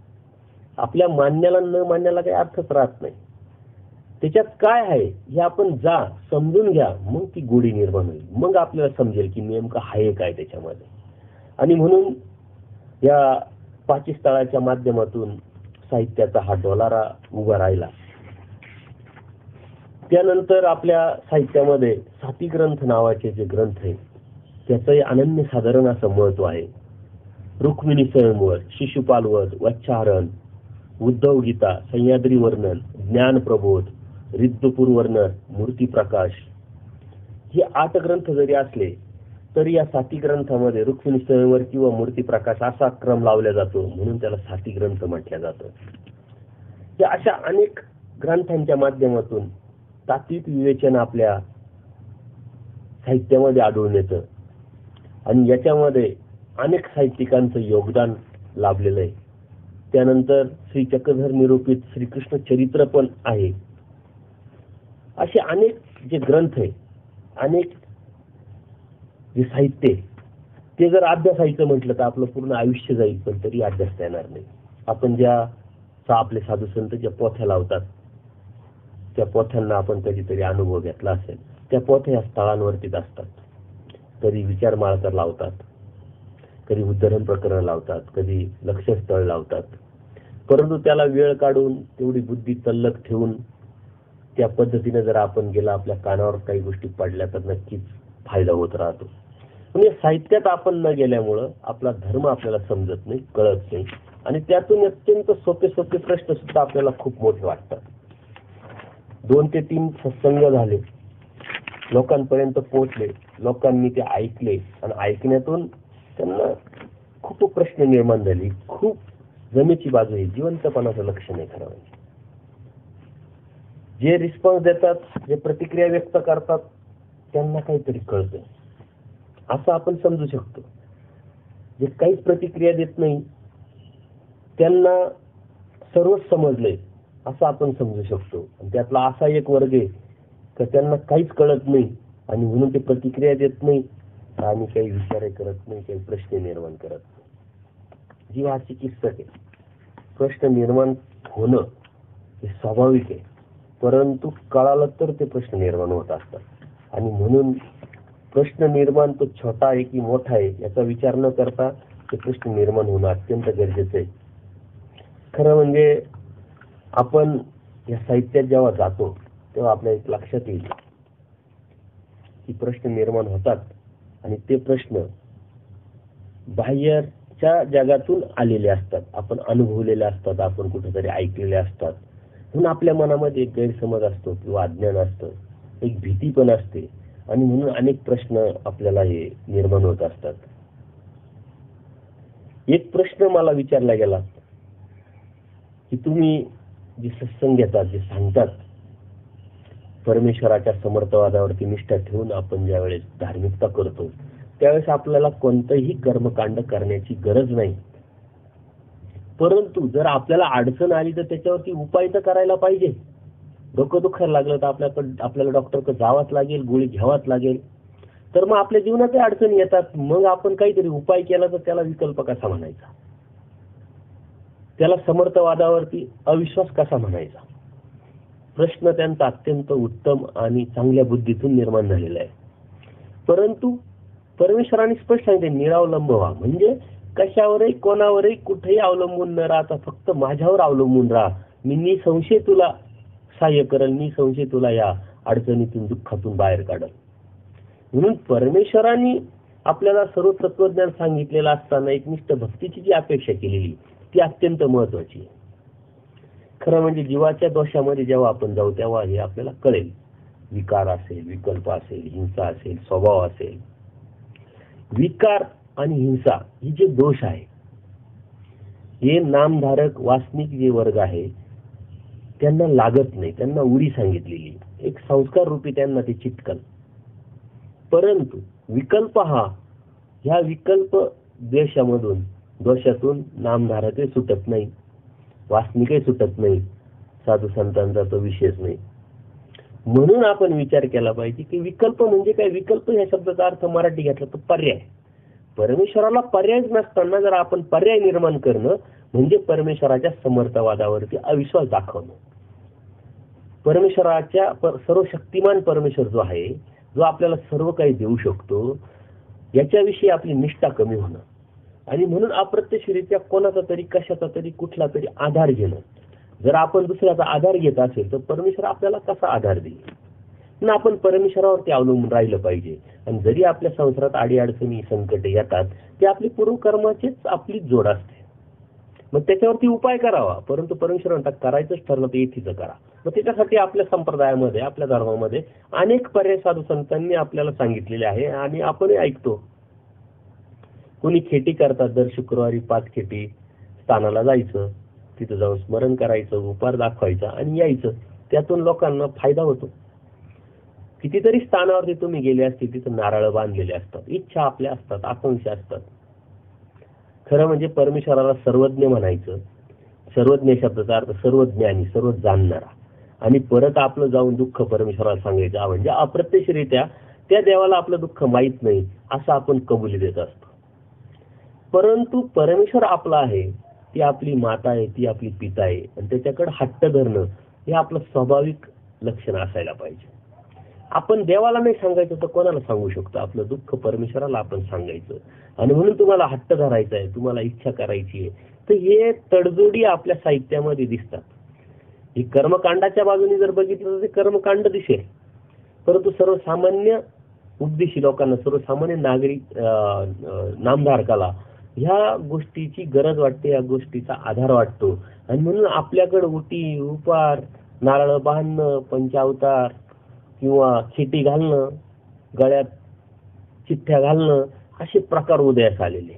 आपल्या मान्याला न मानण्याला काही अर्थच राहत नाही. त्याच्यात काय आहे हे आपण जा समजून घ्या, मग ती गोडी निर्माण होईल. मग आपल्याला समजेल की नेमकं आहे काय त्याच्यामध्ये. आणि म्हणून या 5 स्थळाच्या माध्यमातून साहित्याचा हा डोलारा उभा राहिला. त्यानंतर आपल्या साहित्यामध्ये सातीग्रंथ नावाचे जे ग्रंथ आहेत त्याचंही अनन्यसाधारण असं महत्व आहे. रुक्मिणी स्वयंवर, शिशुपालवध, वच्छाहरण, उद्धव गीता, सह्याद्री वर्णन, ज्ञान प्रबोध, रिद्धपुर वर्णन, मूर्ती प्रकाश, हे 8 ग्रंथ जरी असले तरी या साती ग्रंथामध्ये रुक्मिणी स्वयंवर किंवा मूर्ती प्रकाश असा क्रम लावला जातो, म्हणून त्याला साती ग्रंथ म्हटलं जातं. या अशा अनेक ग्रंथांच्या माध्यमातून तात्विक विवेचन आपल्या साहित्यामध्ये आढळून येतं आणि याच्यामध्ये अनेक साहित्यिकांचं योगदान लाभलेलं आहे. त्यानंतर श्री चक्रधर निरूपित श्रीकृष्ण चरित्र पण आहे. असे अनेक जे ग्रंथ आहे, अनेक जे साहित्य, ते जर अभ्यासायचं म्हटलं तर आपलं पूर्ण आयुष्य जाईल, पण तरी अभ्यासता येणार नाही. आपण ज्या आपले साधू संत ज्या पोथ्या लावतात त्या पोथ्यांना आपण कधीतरी अनुभव घेतला असेल. त्या पोथ्या स्थळांवरतीच असतात. कधी विचार माळकर लावतात, कधी उद्धरण प्रकरण लावतात, कधी लक्षस्थळ लावतात. परंतु त्याला वेळ काढून तेवढी बुद्धी तल्लख ठेवून त्या पद्धतीने जर आपण गेला, आपल्या कानावर काही गोष्टी पडल्या तर नक्कीच फायदा होत राहतो. म्हणजे साहित्यात आपण न गेल्यामुळं आपला धर्म आपल्याला समजत नाही, कळत नाही आणि त्यातून अत्यंत सोपे सोपे प्रश्न सुद्धा आपल्याला खूप मोठे वाटतात. 2 ते 3 सत्संग झाले, लोकांपर्यंत पोहोचले, लोकांनी ते ऐकले आणि ऐकण्यातून त्यांना खूप प्रश्न निर्माण झाले. खूप जमेची बाजू आहे, जिवंतपणाचं लक्षण आहे खरं म्हणजे. जे रिस्पॉन्स देतात, जे प्रतिक्रिया व्यक्त करतात, त्यांना काहीतरी कळतं असं आपण समजू शकतो. जे काहीच प्रतिक्रिया देत नाही त्यांना सर्वच समजलंय असं आपण समजू शकतो. आणि त्यातला असा एक वर्ग आहे की त्यांना काहीच कळत नाही आणि म्हणून ते प्रतिक्रिया देत नाही आणि काही विचार करत नाही, काही प्रश्न निर्माण करत नाही. जीव हा चिकित्सक आहे. प्रश्न निर्माण होणं हे स्वाभाविक आहे, परंतु कळालं तर ते प्रश्न निर्माण होत असतात आणि म्हणून प्रश्न निर्माण तो छोटा आहे की मोठा आहे याचा विचार न करता ते प्रश्न निर्माण होणं अत्यंत गरजेचं आहे. खरं म्हणजे आपण या साहित्यात जेव्हा जातो तेव्हा आपल्या एक लक्षात येईल की प्रश्न निर्माण होतात आणि ते प्रश्न बाह्यच्या जगातून आलेले असतात, आपण अनुभवलेले असतात, आपण कुठेतरी ऐकलेले असतात. म्हणून आपल्या मनामध्ये एक गैरसमज असतो किंवा अज्ञान असतं, एक भीती पण असते आणि म्हणून अनेक प्रश्न आपल्याला हे निर्माण होत असतात. एक प्रश्न मला विचारला गेला की तुम्ही जे सत्संग घेतात, जे सांगतात, परमेश्वराच्या समर्थवादावरती निष्ठा ठेवून आपण ज्यावेळेस धार्मिकता करतो त्यावेळेस आपल्याला कोणतंही कर्मकांड करण्याची गरज नाही, परंतु जर आपल्याला अडचण आली तर त्याच्यावरती उपाय तर करायला पाहिजे. डोकं दुखायला लागलं तर आपल्याला डॉक्टरकडे जावंच लागेल, गोळी घ्यावाच लागेल. तर मग आपल्या जीवनात अडचणी येतात, मग आपण काहीतरी उपाय केला तर त्याला विकल्प कसा म्हणायचा, त्याला समर्थवादावरती अविश्वास कसा म्हणायचा. प्रश्न त्यांचा अत्यंत उत्तम आणि चांगल्या बुद्धीतून निर्माण झालेला आहे. परंतु परमेश्वराने स्पष्ट सांगितले, निरावलंब व्हा, म्हणजे कशावरही कोणावरही कुठेही अवलंबून न राहता फक्त माझ्यावर अवलंबून राहा. मी निसंशय तुला सहाय्य करेल, निसंशय तुला या अडचणीतून दुःखातून बाहेर काढेल. म्हणून परमेश्वराने आपल्याला सर्व तत्वज्ञान सांगितलेलं असताना एकनिष्ठ भक्तीची जी अपेक्षा केलेली ती अत्यंत महत्वाची आहे. खरं म्हणजे जीवाच्या दोषामध्ये जेव्हा आपण जाऊ तेव्हा हे आपल्याला कळेल. विकार असेल, विकल्प असेल, हिंसा असेल, स्वभाव असेल. विकार आणि हिंसा ही जे दोष आहे हे नामधारक वासनिक जे वर्ग आहे त्यांना लागत नाही, त्यांना उडी सांगितलेली, एक संस्कार रूपी त्यांना ते चिटकल. परंतु विकल्प ह्या विकल्प दोषातून नामधारकही सुटत नाही, वासनिकही सुटत नाही, साधू संतांचा तो विषयच नाही. म्हणून आपण विचार केला पाहिजे की विकल्प म्हणजे काय. विकल्प या शब्दाचा अर्थ मराठी घेतला तर पर्याय. परमेश्वराला पर्यायच नसताना जर आपण पर्याय निर्माण करणं म्हणजे परमेश्वराच्या समर्थवादावरती अविश्वास दाखवणं. परमेश्वराच्या सर्व शक्तिमान परमेश्वर जो आहे, जो आपल्याला सर्व काही देऊ शकतो, याच्याविषयी आपली निष्ठा कमी होणं आणि म्हणून अप्रत्यक्षरित्या कोणाचा तरी, कशाचा तरी, कुठला तरी आधार घेणं जर आपण दुसऱ्याचा आधार घेत असेल तर परमेश्वर आपल्याला कसा आधार देईल ना. आपण परमेश्वरावरती अवलंबून राहिलं पाहिजे. आणि जरी आपल्या संसारात अडीअडचणी संकट येतात ते आपली पूर्वकर्माचीच आपली जोड असते. मग त्याच्यावरती उपाय करावा, परंतु परमेश्वर म्हणतात करायचंच ठरलं तर येथीच करा. मग त्याच्यासाठी आपल्या संप्रदायामध्ये आपल्या धर्मामध्ये अनेक पर्याय साधू संतांनी आपल्याला सांगितलेले आहे आणि आपणही ऐकतो. कोणी खेटी करतात, दर शुक्रवारी 5 खेटी स्थानाला जायचं, तिथं जाऊन स्मरण करायचं, उपार दाखवायचा आणि यायचं. त्यातून लोकांना फायदा होतो. कितीतरी स्थानावरती तुम्ही गेले असतील तिथं नारळ बांधलेले असतात, इच्छा आपल्या असतात, आकांक्षा असतात. खरं म्हणजे परमेश्वराला सर्वज्ञ म्हणायचं. सर्वज्ञ शब्दाचा अर्थ सर्वज्ञानी, सर्व जाणणारा. आणि परत आपलं जाऊन दुःख परमेश्वराला सांगायचं म्हणजे अप्रत्यक्षरित्या त्या देवाला आपलं दुःख माहीत नाही असं आपण कबुली देत असतो. परंतु परमेश्वर आपला आहे, ती आपली माता आहे, ती आपली पिता आहे आणि त्याच्याकडे हट्ट धरणं हे आपलं स्वाभाविक लक्षण असायला पाहिजे. आपण देवाला नाही सांगायचं तर कोणाला सांगू शकतो? आपलं दुःख परमेश्वराला आपण सांगायचं. आणि म्हणून तुम्हाला हट्ट धरायचा आहे, तुम्हाला इच्छा करायची आहे, तर हे तडजोडी आपल्या साहित्यामध्ये दिसतात. ही कर्मकांडाच्या बाजूने जर बघितलं तर ते कर्मकांड दिसेल, परंतु सर्वसामान्य उपदेशी लोकांना, सर्वसामान्य नागरिक नामधारकाला ह्या गोष्टीची गरज वाटते, या गोष्टीचा आधार वाटतो. आणि म्हणून आपल्याकडे उटी, उपार, नारळ बांधणं, पंचावतार किंवा खेटी घालणं, गळ्यात चिठ्ठ्या घालणं असे प्रकार उदयास आलेले.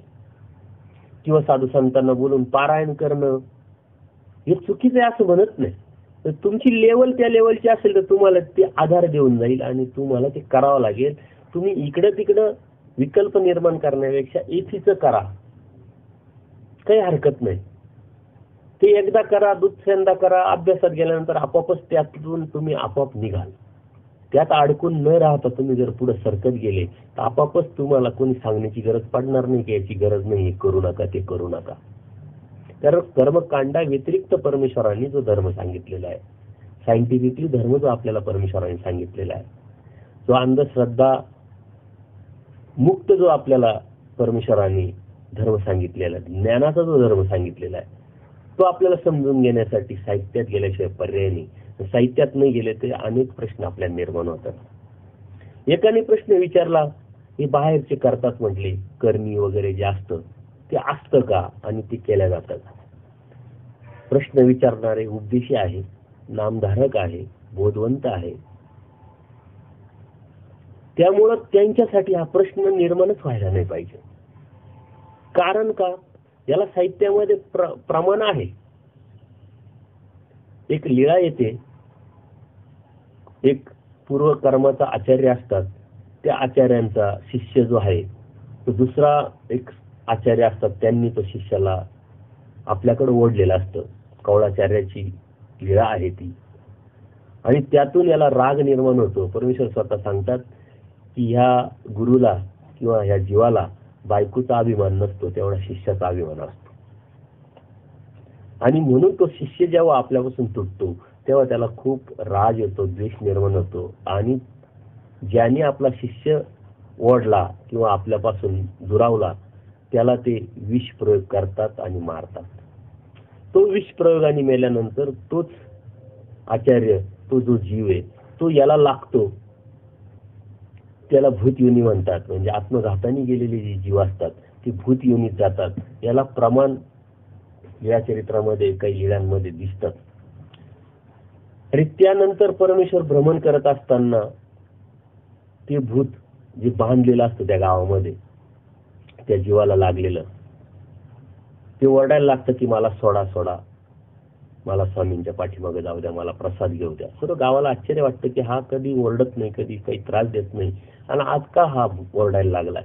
किंवा साधू संतांना बोलून पारायण करणं हे चुकीचं आहे असं म्हणत नाही. तर तुमची लेवल त्या लेवलची असेल तर तुम्हाला ते आधार देऊन जाईल आणि तुम्हाला ते करावं लागेल. तुम्ही इकडं तिकडं विकल्प निर्माण करण्यापेक्षा एकीच करा, काही हरकत नाही. ते एकदा करा, दुसऱ्यांदा करा, अभ्यासात गेल्यानंतर आपोआपच त्यातून तुम्ही आपोआप निघाल. त्यात अडकून न राहता तुम्ही जर पुढे सरकत गेले तर आपोआपच तुम्हाला कोणी सांगण्याची गरज पडणार नाही की याची गरज नाही, हे करू नका, ते करू नका. कारण कर्मकांडा व्यतिरिक्त परमेश्वरांनी जो धर्म सांगितलेला आहे, सायंटिफिकली धर्म जो आपल्याला परमेश्वरांनी सांगितलेला आहे, जो अंधश्रद्धा मुक्त जो आपल्याला परमेश्वरांनी धर्म सांगितलेला आहे, ज्ञानाचा जो धर्म सांगितलेला आहे, तो आपल्याला समजून घेण्यासाठी साहित्यात गेल्याशिवाय पर्याय नाही. साहित्यात नाही गेले ते अनेक प्रश्न आपल्याला निर्माण होतात. एकाने प्रश्न विचारला, हे बाहेरचे करतात म्हटले करणी वगैरे जे असतं ते असतं का आणि ते केल्या जातं का? प्रश्न विचारणारे उपदेशी आहे, नामधारक आहे, बोधवंत आहे, त्यामुळं त्यांच्यासाठी हा प्रश्न निर्माणच व्हायला नाही पाहिजे. कारण का? याला साहित्यामध्ये प्रमाण आहे. एक लीळा येते, एक पूर्व कर्माचा आचार्य असतात, त्या आचार्यांचा शिष्य जो आहे तो दुसरा एक आचार्य असतात, त्यांनी तो शिष्याला आपल्याकडे ओढलेलं असतं. कौळाचार्याची लीळा आहे ती. आणि त्यातून याला राग निर्माण होतो. परमेश्वर स्वतः सांगतात की ह्या गुरुला किंवा ह्या जीवाला बायकोचा अभिमान नसतो, तेवढा शिष्याचा अभिमान असतो. आणि म्हणून तो शिष्य जेव्हा आपल्यापासून तुटतो तेव्हा त्याला खूप राग येतो, द्वेष निर्माण होतो. आणि ज्याने आपला शिष्य ओढला किंवा आपल्यापासून दुरावला त्याला ते विष प्रयोग करतात आणि मारतात. तो विष प्रयोगाने मेल्यानंतर तोच आचार्य, तो जो जीव आहे तो याला लागतो. त्याला भूत योनी म्हणतात. म्हणजे आत्मघाताने गेलेले जे जीव असतात ते भूत योनीत जातात. याला प्रमाण या चरित्रामध्ये काही लीळांमध्ये दिसतात. आणि त्यानंतर परमेश्वर भ्रमण करत असताना ते भूत जे बांधलेलं असतं त्या गावामध्ये, त्या जीवाला लागलेलं, ते ओरडायला लागतं की मला सोडा सोडा, मला स्वामींच्या पाठीमागे जाऊ द्या, मला प्रसाद घेऊ द्या. सर्व गावाला आश्चर्य वाटतं की हा कधी ओरडत नाही, कधी काही त्रास देत नाही, आणि आज का हा ओरडायला लागलाय.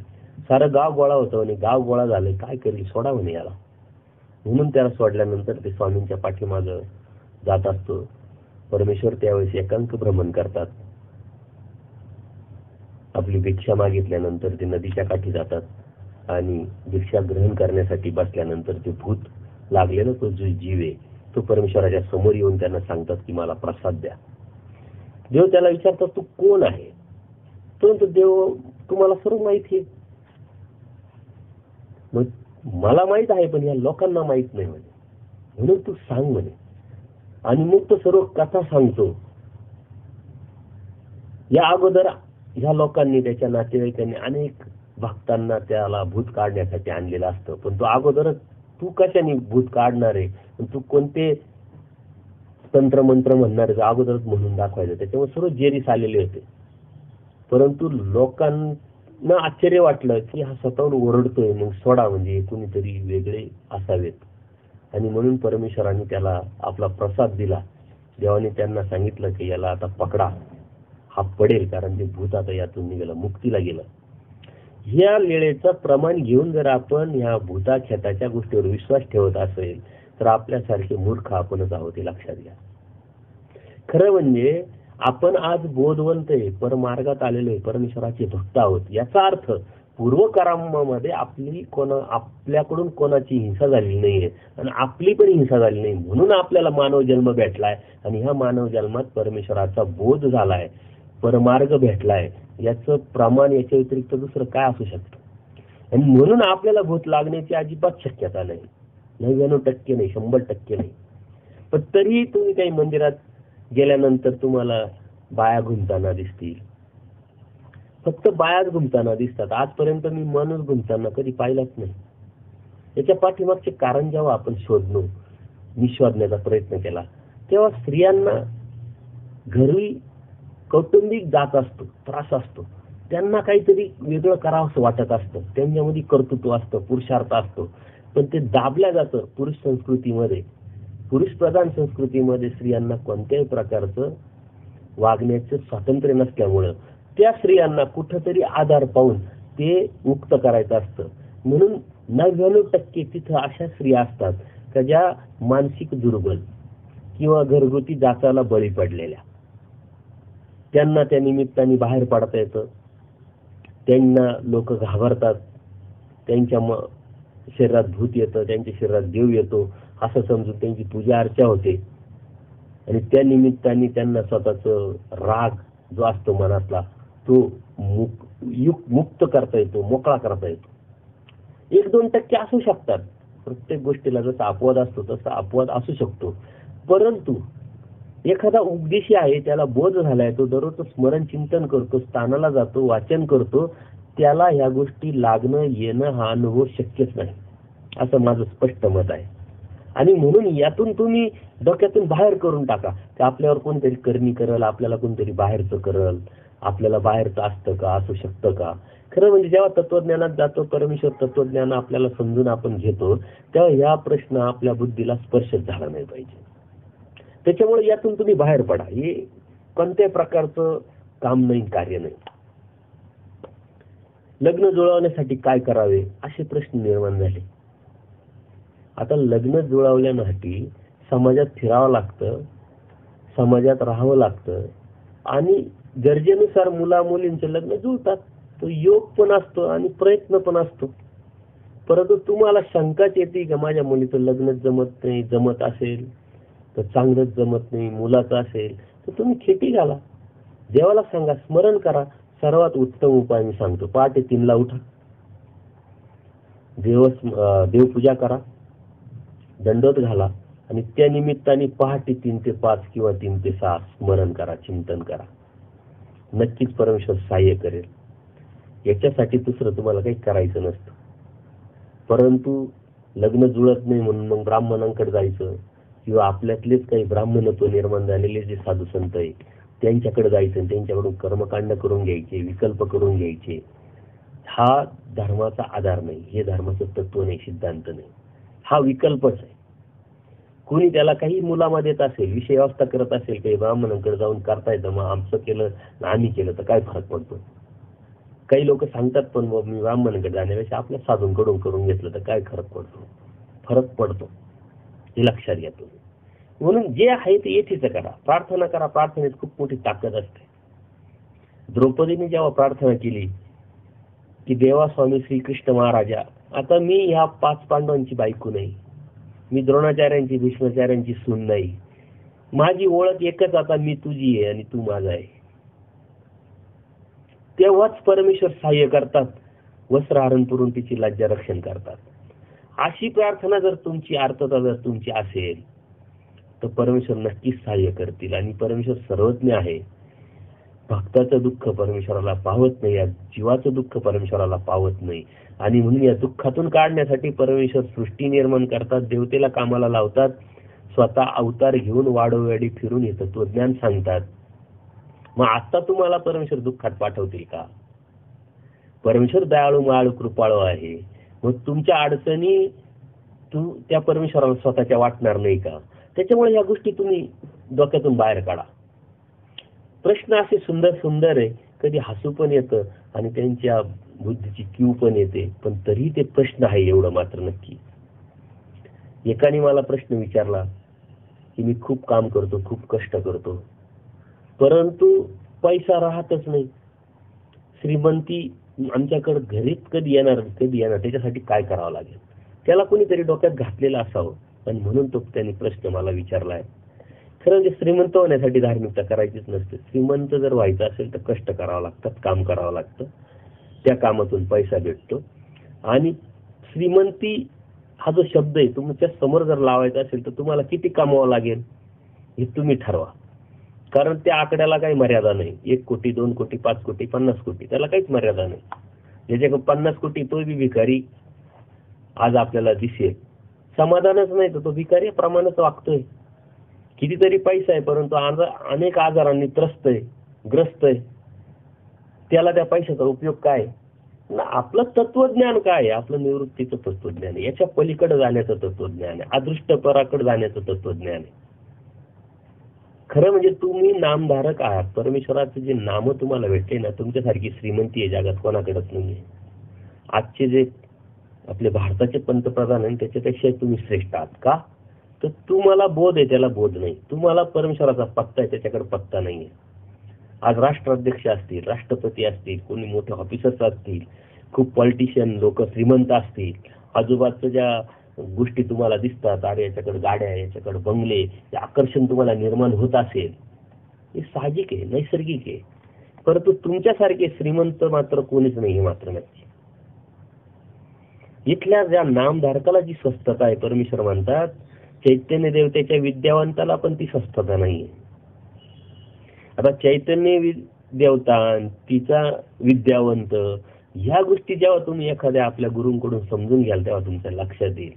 सारं गाव गोळा होतं आणि गाव गोळा झालंय, काय करेल, सोडा म्हणे याला. म्हणून त्याला सोडल्यानंतर ते स्वामींच्या पाठीमागे जात असतो. परमेश्वर त्यावेळेस एकांक भ्रमण करतात. आपली भिक्षा मागितल्यानंतर ते नदीच्या काठी जातात आणि भिक्षा ग्रहण करण्यासाठी बसल्यानंतर ते भूत लागलेलं तो जो जीव आहे तो परमेश्वराच्या समोर येऊन त्यांना सांगतात की मला प्रसाद द्या. देव त्याला विचारतात तू कोण आहे. तो देव तुम्हाला सर्व माहिती आहे. मग मला माहित आहे पण या लोकांना माहित नाही म्हणे, म्हणून तू सांग म्हणे. आणि मग तो सर्व कथा सांगतो. या अगोदर ह्या लोकांनी, त्याच्या नातेवाईकांनी अनेक भक्तांना त्याला भूत काढण्यासाठी आणलेलं असतं. पण तो अगोदरच, तू कशाने भूत काढणार आहे, तू कोणते तंत्रमंत्र म्हणणार आहे, अगोदरच म्हणून दाखवायचं. त्याच्यामुळे सर्व जेरीस आलेले होते. परंतु लोकांना आश्चर्य वाटलं की हा स्वतःहून ओरडतोय, मग सोडा, म्हणजे कुणीतरी वेगळे असावेत. आणि म्हणून परमेश्वराने त्याला आपला प्रसाद दिला. देवाने त्यांना सांगितलं की याला आता पकडा, हा पडेल, कारण ते भूत आता यातून निघालं, मुक्तीला गेलं. ह्या वेळेचं प्रमाण घेऊन जर आपण ह्या भूताखेताच्या गोष्टीवर विश्वास ठेवत असेल तर आपल्यासारखे मूर्ख आपणच आहोत, हे लक्षात घ्या. खरं म्हणजे आपण आज बोधवंत आहे, परमार्गात आलेलो आहे, परमेश्वराचे भक्त आहोत. याचा अर्थ पूर्वकर्मामध्ये आपल्याकडून कोणाची हिंसा झालेली नाहीये आणि आपली पण हिंसा झाली नाही, म्हणून आपल्याला मानव जन्म भेटलाय. आणि ह्या मानव जन्मात परमेश्वराचा बोध झालाय, परमार्ग भेटलाय. याचं प्रमाण याच्या व्यतिरिक्त दुसरं काय असू शकतं? आणि म्हणून आपल्याला भूत लागण्याची अजिबात शक्यता नाही, 99% नाही, 100% नाही. पण तरीही तुम्ही काही मंदिरात गेल्यानंतर तुम्हाला बाया घुमताना दिसतील, फक्त बायाच घुमताना दिसतात. आजपर्यंत मी माणूस घुमताना कधी पाहिलाच नाही. याच्या पाठीमागचे कारण जेव्हा आपण मी शोधण्याचा प्रयत्न केला, तेव्हा स्त्रियांना घरी कौटुंबिक जात असतो, त्रास असतो, त्यांना काहीतरी वेगळं करावं असं वाटत असतं, त्यांच्यामध्ये कर्तृत्व असतं, पुरुषार्थ असतो. पण ते दाबल्या जातं पुरुष संस्कृतीमध्ये. पुरुष प्रधान संस्कृतीमध्ये स्त्रियांना कोणत्याही प्रकारचं वागण्याचं स्वातंत्र्य नसल्यामुळं त्या स्त्रियांना कुठंतरी आधार पाहून ते मुक्त करायचं असतं. म्हणून 99% तिथं अशा स्त्रिया असतात का ज्या मानसिक दुर्बल किंवा घरगुती जाचाला बळी पडलेल्या. त्यांना त्या निमित्ताने बाहेर पडता येतं, त्यांना लोक घाबरतात, त्यांच्या शरीरात भूत येतं, त्यांच्या शरीरात देव येतो असं समजून त्यांची पूजा अर्चा होते. आणि त्या निमित्ताने त्यांना स्वतःचं राग जो असतो मनातला तो मुक्त करता येतो, मोकळा करता येतो. 1-2% असू शकतात. प्रत्येक गोष्टीला जसा अपवाद असतो तसा अपवाद असू शकतो. परंतु एखादा उपदेशी आहे, त्याला बोध झालाय, तो दररोज स्मरण चिंतन करतो, स्थानाला जातो, वाचन करतो, त्याला ह्या गोष्टी लागणं येणं हा अनुभव शक्यच नाही, असं माझं स्पष्ट मत आहे. आणि म्हणून यातून तुम्ही डोक्यातून बाहेर करून टाका की आपल्यावर कोणतरी करणी करल, आपल्याला कोणतरी बाहेरचं करल, आपल्याला बाहेरचं असतं का, असू शकतं का. खरं म्हणजे जेव्हा तत्वज्ञानात जातो, परमेश्वर तत्वज्ञान आपल्याला समजून आपण घेतो, तेव्हा ह्या प्रश्न आपल्या बुद्धीला स्पर्शच झाला नाही पाहिजे. त्याच्यामुळे यातून तुम्ही बाहेर पडा. हे कोणत्याही प्रकारचं काम नाही, कार्य नाही. लग्न जुळवण्यासाठी काय करावे असे प्रश्न निर्माण झाले. आता लग्न जुळवण्यासाठी समाजात फिरावं लागतं, समाजात राहावं लागतं आणि गरजेनुसार मुला मुलींचे लग्न जुळतात. तो योग पण असतो आणि प्रयत्न पण असतो. परंतु तुम्हाला शंकाच येते की माझ्या मुलीचं लग्न जमत नाही, जमत असेल तर चांगलंच जमत नाही, मुलाचं असेल तर तुम्ही खेटी घाला, देवाला सांगा, स्मरण करा. सर्वात उत्तम उपाय मी सांगतो, पहाटे 3ला उठा, देवपूजा करा, दंडोत घाला आणि त्या निमित्ताने पहाटे 3 ते 5 किंवा 3 ते 6 स्मरण करा, चिंतन करा. नक्कीच परमेश्वर सहाय्य करेल. याच्यासाठी दुसरं तुम्हाला काही करायचं नसतं. परंतु लग्न जुळत नाही म्हणून मग ब्राह्मणांकडे जायचं किंवा आपल्यातलेच काही ब्राह्मणत्व निर्माण झालेले जे साधू संत आहे त्यांच्याकडे जायचं, त्यांच्याकडून कर्मकांड करून घ्यायचे, विकल्प करून घ्यायचे. हा धर्माचा आधार नाही, हे धर्माचं तत्व नाही, सिद्धांत नाही, हा विकल्पच आहे. कोणी त्याला काही मुलामा देत असेल, विषय व्यवस्था करत असेल, काही ब्राह्मणांकडे जाऊन करता येतं, मग आमचं केलं आम्ही केलं तर काय फरक पडतो. काही लोक सांगतात पण मग मी ब्राह्मणांकडे जाण्यापेक्षा आपल्या साधूंकडून करून घेतलं तर काय फरक पडतो. फरक पडतो, हे लक्षात घ्या तुम्ही. म्हणून जे आहे ते येथेच करा, प्रार्थना करा. प्रार्थनेत खूप मोठी ताकद असते. द्रौपदीने जेव्हा प्रार्थना केली की देवा स्वामी श्रीकृष्ण महाराजा, आता मी ह्या 5 पांडवांची बायको नाही, मी द्रोणाचार्यांची भीष्माचार्यांची सून नाही, माझी ओळख एकच, आता मी तुझी आहे आणि तू माझा आहे. तेव्हाच परमेश्वर सहाय्य करतात, वस्त्रहरण करून तिची लज्जा रक्षण करतात. अशी प्रार्थना जर तुमची, अर्थता जर तुमची असेल तर परमेश्वर नक्कीच सहाय्य करतील. आणि परमेश्वर सर्वज्ञ आहे. भक्ताचं दुःख परमेश्वराला पावत नाही, या जीवाचं दुःख परमेश्वराला पावत नाही. आणि म्हणून या दुःखातून काढण्यासाठी परमेश्वर सृष्टी निर्माण करतात, देवतेला कामाला लावतात, स्वतः अवतार घेऊन वाडोवाडी फिरून हे तत्वज्ञान सांगतात. मग आता तुम्हाला परमेश्वर दुःखात पाठवतील का? परमेश्वर दयाळू माळू कृपाळू आहे. मग तुमच्या अडचणी त्या परमेश्वराला स्वतःच्या वाटणार नाही का? त्याच्यामुळे या गोष्टी तुम्ही डोक्यातून बाहेर काढा. प्रश्न असे सुंदर सुंदर आहे, कधी हसू पण येतं आणि त्यांच्या बुद्धीची कीव पण येते, पण तरी ते प्रश्न आहे एवढं मात्र नक्की. एकाने मला प्रश्न विचारला की मी खूप काम करतो, खूप कष्ट करतो, परंतु पैसा राहतच नाही, श्रीमंती आमच्याकडे घरीच कधी येणार त्याच्यासाठी काय करावं लागेल? त्याला कोणीतरी डोक्यात घातलेलं असावं आणि म्हणून तो त्यांनी प्रश्न मला विचारलाय. खरं म्हणजे श्रीमंत होण्यासाठी धार्मिकता करायचीच नसते. श्रीमंत जर व्हायचं असेल तर कष्ट करावं लागतात, काम करावं लागतं, त्या कामातून पैसा भेटतो. आणि श्रीमंती हा जो शब्द आहे तुमच्या समोर जर लावायचा असेल तर तुम्हाला किती कमवावं लागेल हे तुम्ही ठरवा. कारण त्या आकड्याला काही मर्यादा नाही. 1 कोटी 2 कोटी 5 कोटी 50 कोटी त्याला काहीच मर्यादा नाही. ज्याच्याकडे 50 कोटी तो बी भिकारी आज आपल्याला दिसेल. समाधानच नाही तर तो भिकारी प्रमाणात वागतोय. कितीतरी पैसा आहे परंतु अनेक आजारांनी त्रस्त आहे, ग्रस्त आहे. त्याला त्या पैशाचा उपयोग काय? आपलं तत्वज्ञान काय आहे? आपलं निवृत्तीचं तत्वज्ञान आहे, याच्या पलीकडे जाण्याचं तत्वज्ञान आहे, अदृष्टपराकडे जाण्याचं तत्वज्ञान आहे. खरं म्हणजे तुम्ही नामधारक आहात. परमेश्वराचे जे नाम तुम्हाला भेटले ना, तुमच्यासारखी श्रीमंती आहे जगात कोणाकडेच नाहीये. आजचे जे आपले भारताचे पंतप्रधान आहे त्याच्यापेक्षा तुम्ही श्रेष्ठ आहात. का? तर तुम्हाला बोध आहे, त्याला बोध नाही. तुम्हाला परमेश्वराचा पत्ता आहे, त्याच्याकडे पत्ता नाहीये. आज राष्ट्राध्यक्ष असतील, राष्ट्रपती असतील, कोणी मोठे ऑफिसर्स असतील, खूप पॉलिटिशियन लोक श्रीमंत असतील, आजूबाजूच्या ज्या गोष्टी तुम्हाला दिसतात, अरे याच्याकडे गाड्या, याच्याकडे बंगले, ते आकर्षण तुम्हाला निर्माण होत असेल, हे साहजिक आहे, नैसर्गिक आहे. परंतु तुमच्यासारखे श्रीमंत मात्र कोणीच नाही, हे मात्र नक्की. इथल्या ज्या नामधारकाला जी स्वस्थता आहे, परमेश्वर म्हणतात चैतन्य देवतेच्या विद्यावंताला पण ती स्वस्थता नाहीये. आता चैतन्य देवता, तिचा विद्यावंत, ह्या गोष्टी जेव्हा तुम्ही एखाद्या आपल्या गुरूंकडून समजून घ्याल तेव्हा तुमच्या लक्षात येईल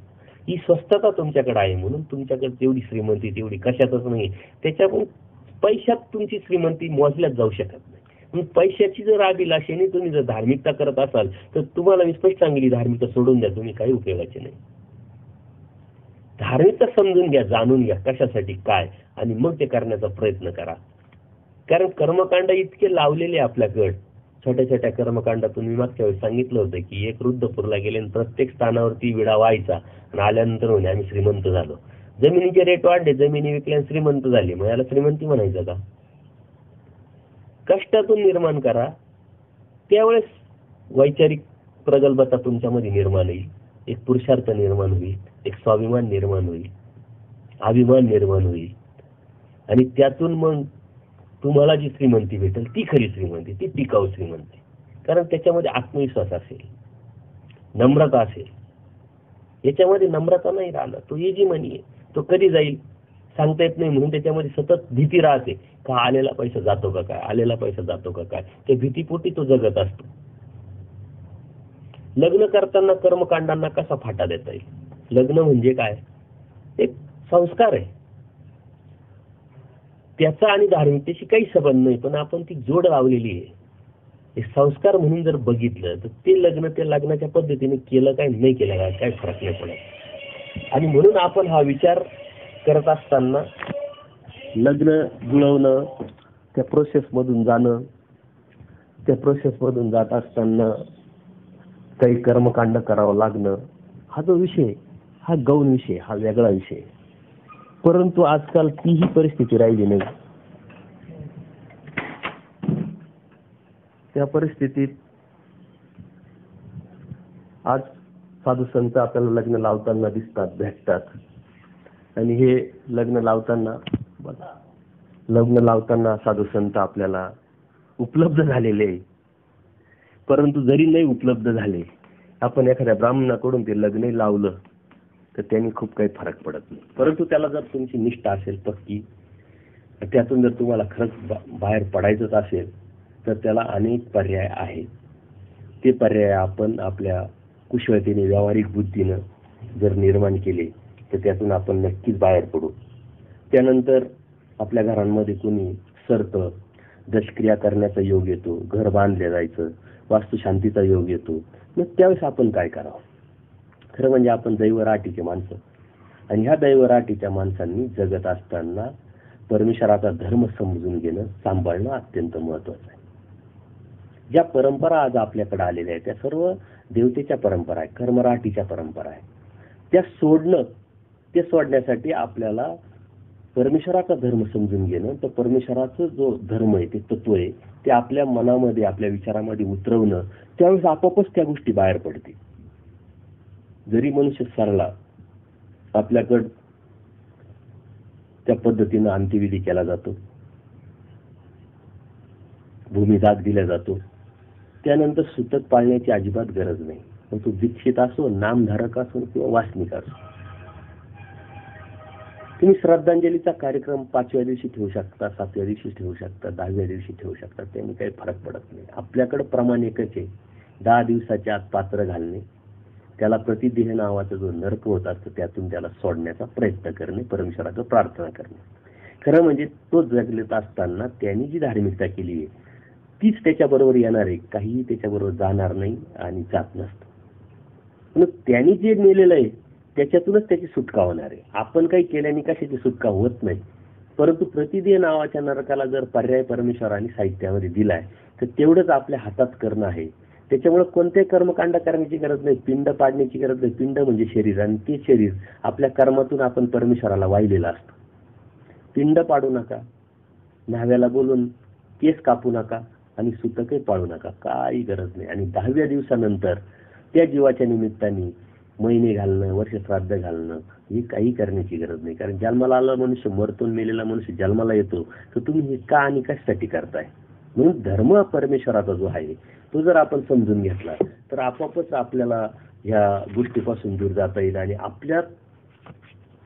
ही स्वस्थता तुमच्याकडे आहे. म्हणून तुमच्याकडे तेवढी श्रीमंती तेवढी कशातच नाही. त्याच्यामुळे पैशात तुमची श्रीमंती मोजल्याच जाऊ शकत नाही. पैशाची जर अभिलाषेने तुम्ही जर धार्मिकता करत असाल तर तुम्हाला मी स्पष्ट सांगितली, धार्मिकता सोडून द्या, तुम्ही काही उपयोगाचे नाही. धार्मिकता समजून घ्या, जाणून घ्या कशासाठी काय, आणि मग ते करण्याचा प्रयत्न करा. कारण कर्मकांड इतके लावलेले आपल्याकडे, छोट्या छोट्या कर्मकांडातून मी मागच्या वेळेस सांगितलं होतं की एक रुद्रपूरला गेले आणि प्रत्येक स्थानावरती विडा व्हायचा आणि आल्यानंतर म्हणे आम्ही श्रीमंत झालो. जमिनीचे रेट वाढले, जमिनी विकल्या श्रीमंत झाले, मग याला श्रीमंती म्हणायचं का? कष्टातून निर्माण करा, त्यावेळेस वैचारिक प्रगल्भता तुमच्यामध्ये निर्माण होईल, एक पुरुषार्थ निर्माण होईल, एक स्वाभिमान निर्माण होईल, अभिमान निर्माण होईल. आणि त्यातून मग तुम्हाला जी श्रीमंती भेटेल ती खरी श्रीमंती, ती टिकाऊ श्रीमंती. कारण त्याच्यामध्ये आत्मविश्वास असेल, नम्रता असेल. याच्यामध्ये नम्रता नाही राहिलं, तो इजी मनी आहे, तो कधी जाईल सांगता येत नाही. म्हणून त्याच्यामध्ये सतत भीती राहते, का आलेला पैसा जातो का काय, आलेला पैसा जातो का काय, त्या भीतीपोटी तो जगत असतो. लग्न करताना कर्मकांडांना कसा फाटा देता येईल? लग्न म्हणजे काय? एक संस्कार आहे, त्याचा आणि धार्मिकतेशी काही संबंध नाही, पण आपण ती जोड लावलेली आहे. एक संस्कार म्हणून जर बघितलं तर ते लग्न त्या लग्नाच्या पद्धतीने केलं काय नाही केलं काय, काय फरक नाही पडत. आणि म्हणून आपण हा विचार करत असताना लग्न जुळवणं, त्या प्रोसेसमधून जाणं, त्या प्रोसेसमधून जात असताना काही कर्मकांड करावं लागणं, हा जो विषय, हा गौण विषय, हा वेगळा विषय. परंतु आजकाल तीही परिस्थिती राहिली नाही. त्या परिस्थितीत आज साधू संत आपल्याला लग्न लावताना दिसतात, भेटतात. आणि हे लग्न लावताना साधू संत आपल्याला उपलब्ध झालेले आहे. परंतु जरी नाही उपलब्ध झाले, आपण एखाद्या ब्राह्मणाकडून ते लग्न लावलं तर त्यांनी खूप काही फरक पडत नाही. परंतु त्याला जर तुमची निष्ठा असेल पक्की, त्यातून जर तुम्हाला खरंच बाहेर पडायचंच असेल तर त्याला अनेक पर्याय आहेत. ते पर्याय आपण आपल्या कुशलतेने, व्यावहारिक बुद्धीनं जर निर्माण केले तर त्यातून आपण नक्कीच बाहेर पडू. त्यानंतर आपल्या घरांमध्ये कोणी सरतं, दशक्रिया करण्याचा योग येतो, घर बांधले जायचं, वास्तुशांतीचा योग येतो, मग त्यावेळेस आपण काय करावं? खरं म्हणजे आपण दैवराटीचे माणसं, आणि ह्या दैवराटीच्या माणसांनी जगत असताना परमेश्वराचा धर्म समजून घेणं, सांभाळणं अत्यंत महत्वाचं आहे. ज्या परंपरा आज आपल्याकडे आलेल्या आहेत त्या सर्व देवतेच्या परंपरा आहेत, कर्मराटीच्या परंपरा आहेत. त्या सोडण्यासाठी आपल्याला परमेश्वराचा धर्म समजून घेणं, तर परमेश्वराचा जो धर्म आहे, ते तत्व आहे, ते आपल्या मनामध्ये, आपल्या विचारामध्ये उतरवणं, त्यावेळेस आपोआपच त्या गोष्टी बाहेर पडतील. जरी मनुष्य सरला, आपल्याकडं त्या पद्धतीनं अंत्यविधी केला जातो, भूमिदाग दिला जातो, त्यानंतर सुतक पाळण्याची अजिबात गरज नाही. मग तो दीक्षित असो, नामधारक असो किंवा वासनिक असो. तुम्ही श्रद्धांजलीचा कार्यक्रम 5व्या दिवशी ठेवू शकता, 7व्या दिवशी ठेवू शकता, 10व्या दिवशी ठेवू शकता, त्याने काही फरक पडत नाही. आपल्याकडे प्रमाण एकच आहे, 10 दिवसाच्या आत पात्र घालणे, त्याला प्रतिदेह नावाचा जो नरक होत असतो त्यातून त्याला सोडण्याचा प्रयत्न करणे, परमेश्वराचं प्रार्थना करणे. खरं म्हणजे तो जगलेत असताना त्यांनी जी धार्मिकता केली आहे तीच त्याच्याबरोबर येणार आहे, काहीही त्याच्याबरोबर जाणार नाही आणि जात नसतं. मग त्यांनी जे नेलेलं आहे त्याच्यातूनच त्याची सुटका होणार आहे. आपण काही केल्याने कशाची सुटका होत नाही. परंतु प्रतिदेह नावाच्या नरकाला जर पर्याय परमेश्वराने साहित्यामध्ये दिलाय तर तेवढंच आपल्या हातात करणं आहे. त्याच्यामुळे कोणते कर्मकांड करण्याची गरज नाही, पिंड पाडण्याची गरज नाही. पिंड म्हणजे शरीर, आणि ते शरीर आपल्या कर्मातून आपण परमेश्वराला वाहिलेलं असतं. पिंड पाडू नका, न्हाव्याला बोलून केस कापू नका आणि सुतकही पाळू नका, काही गरज नाही. आणि 10व्या दिवसानंतर त्या जीवाच्या निमित्ताने महिने घालणं, वर्ष श्राद्ध घालणं, ही काही करण्याची गरज नाही. कारण जन्माला आला मनुष्य मरतून मेलेला मनुष्य जन्माला येतो, तर तुम्ही हे का आणि कशासाठी करताय? म्हणून धर्म परमेश्वराचा जो आहे तो जर आपण समजून घेतला तर आपोआपच आपल्याला या गोष्टीपासून दूर जाता येईल. आणि आपल्या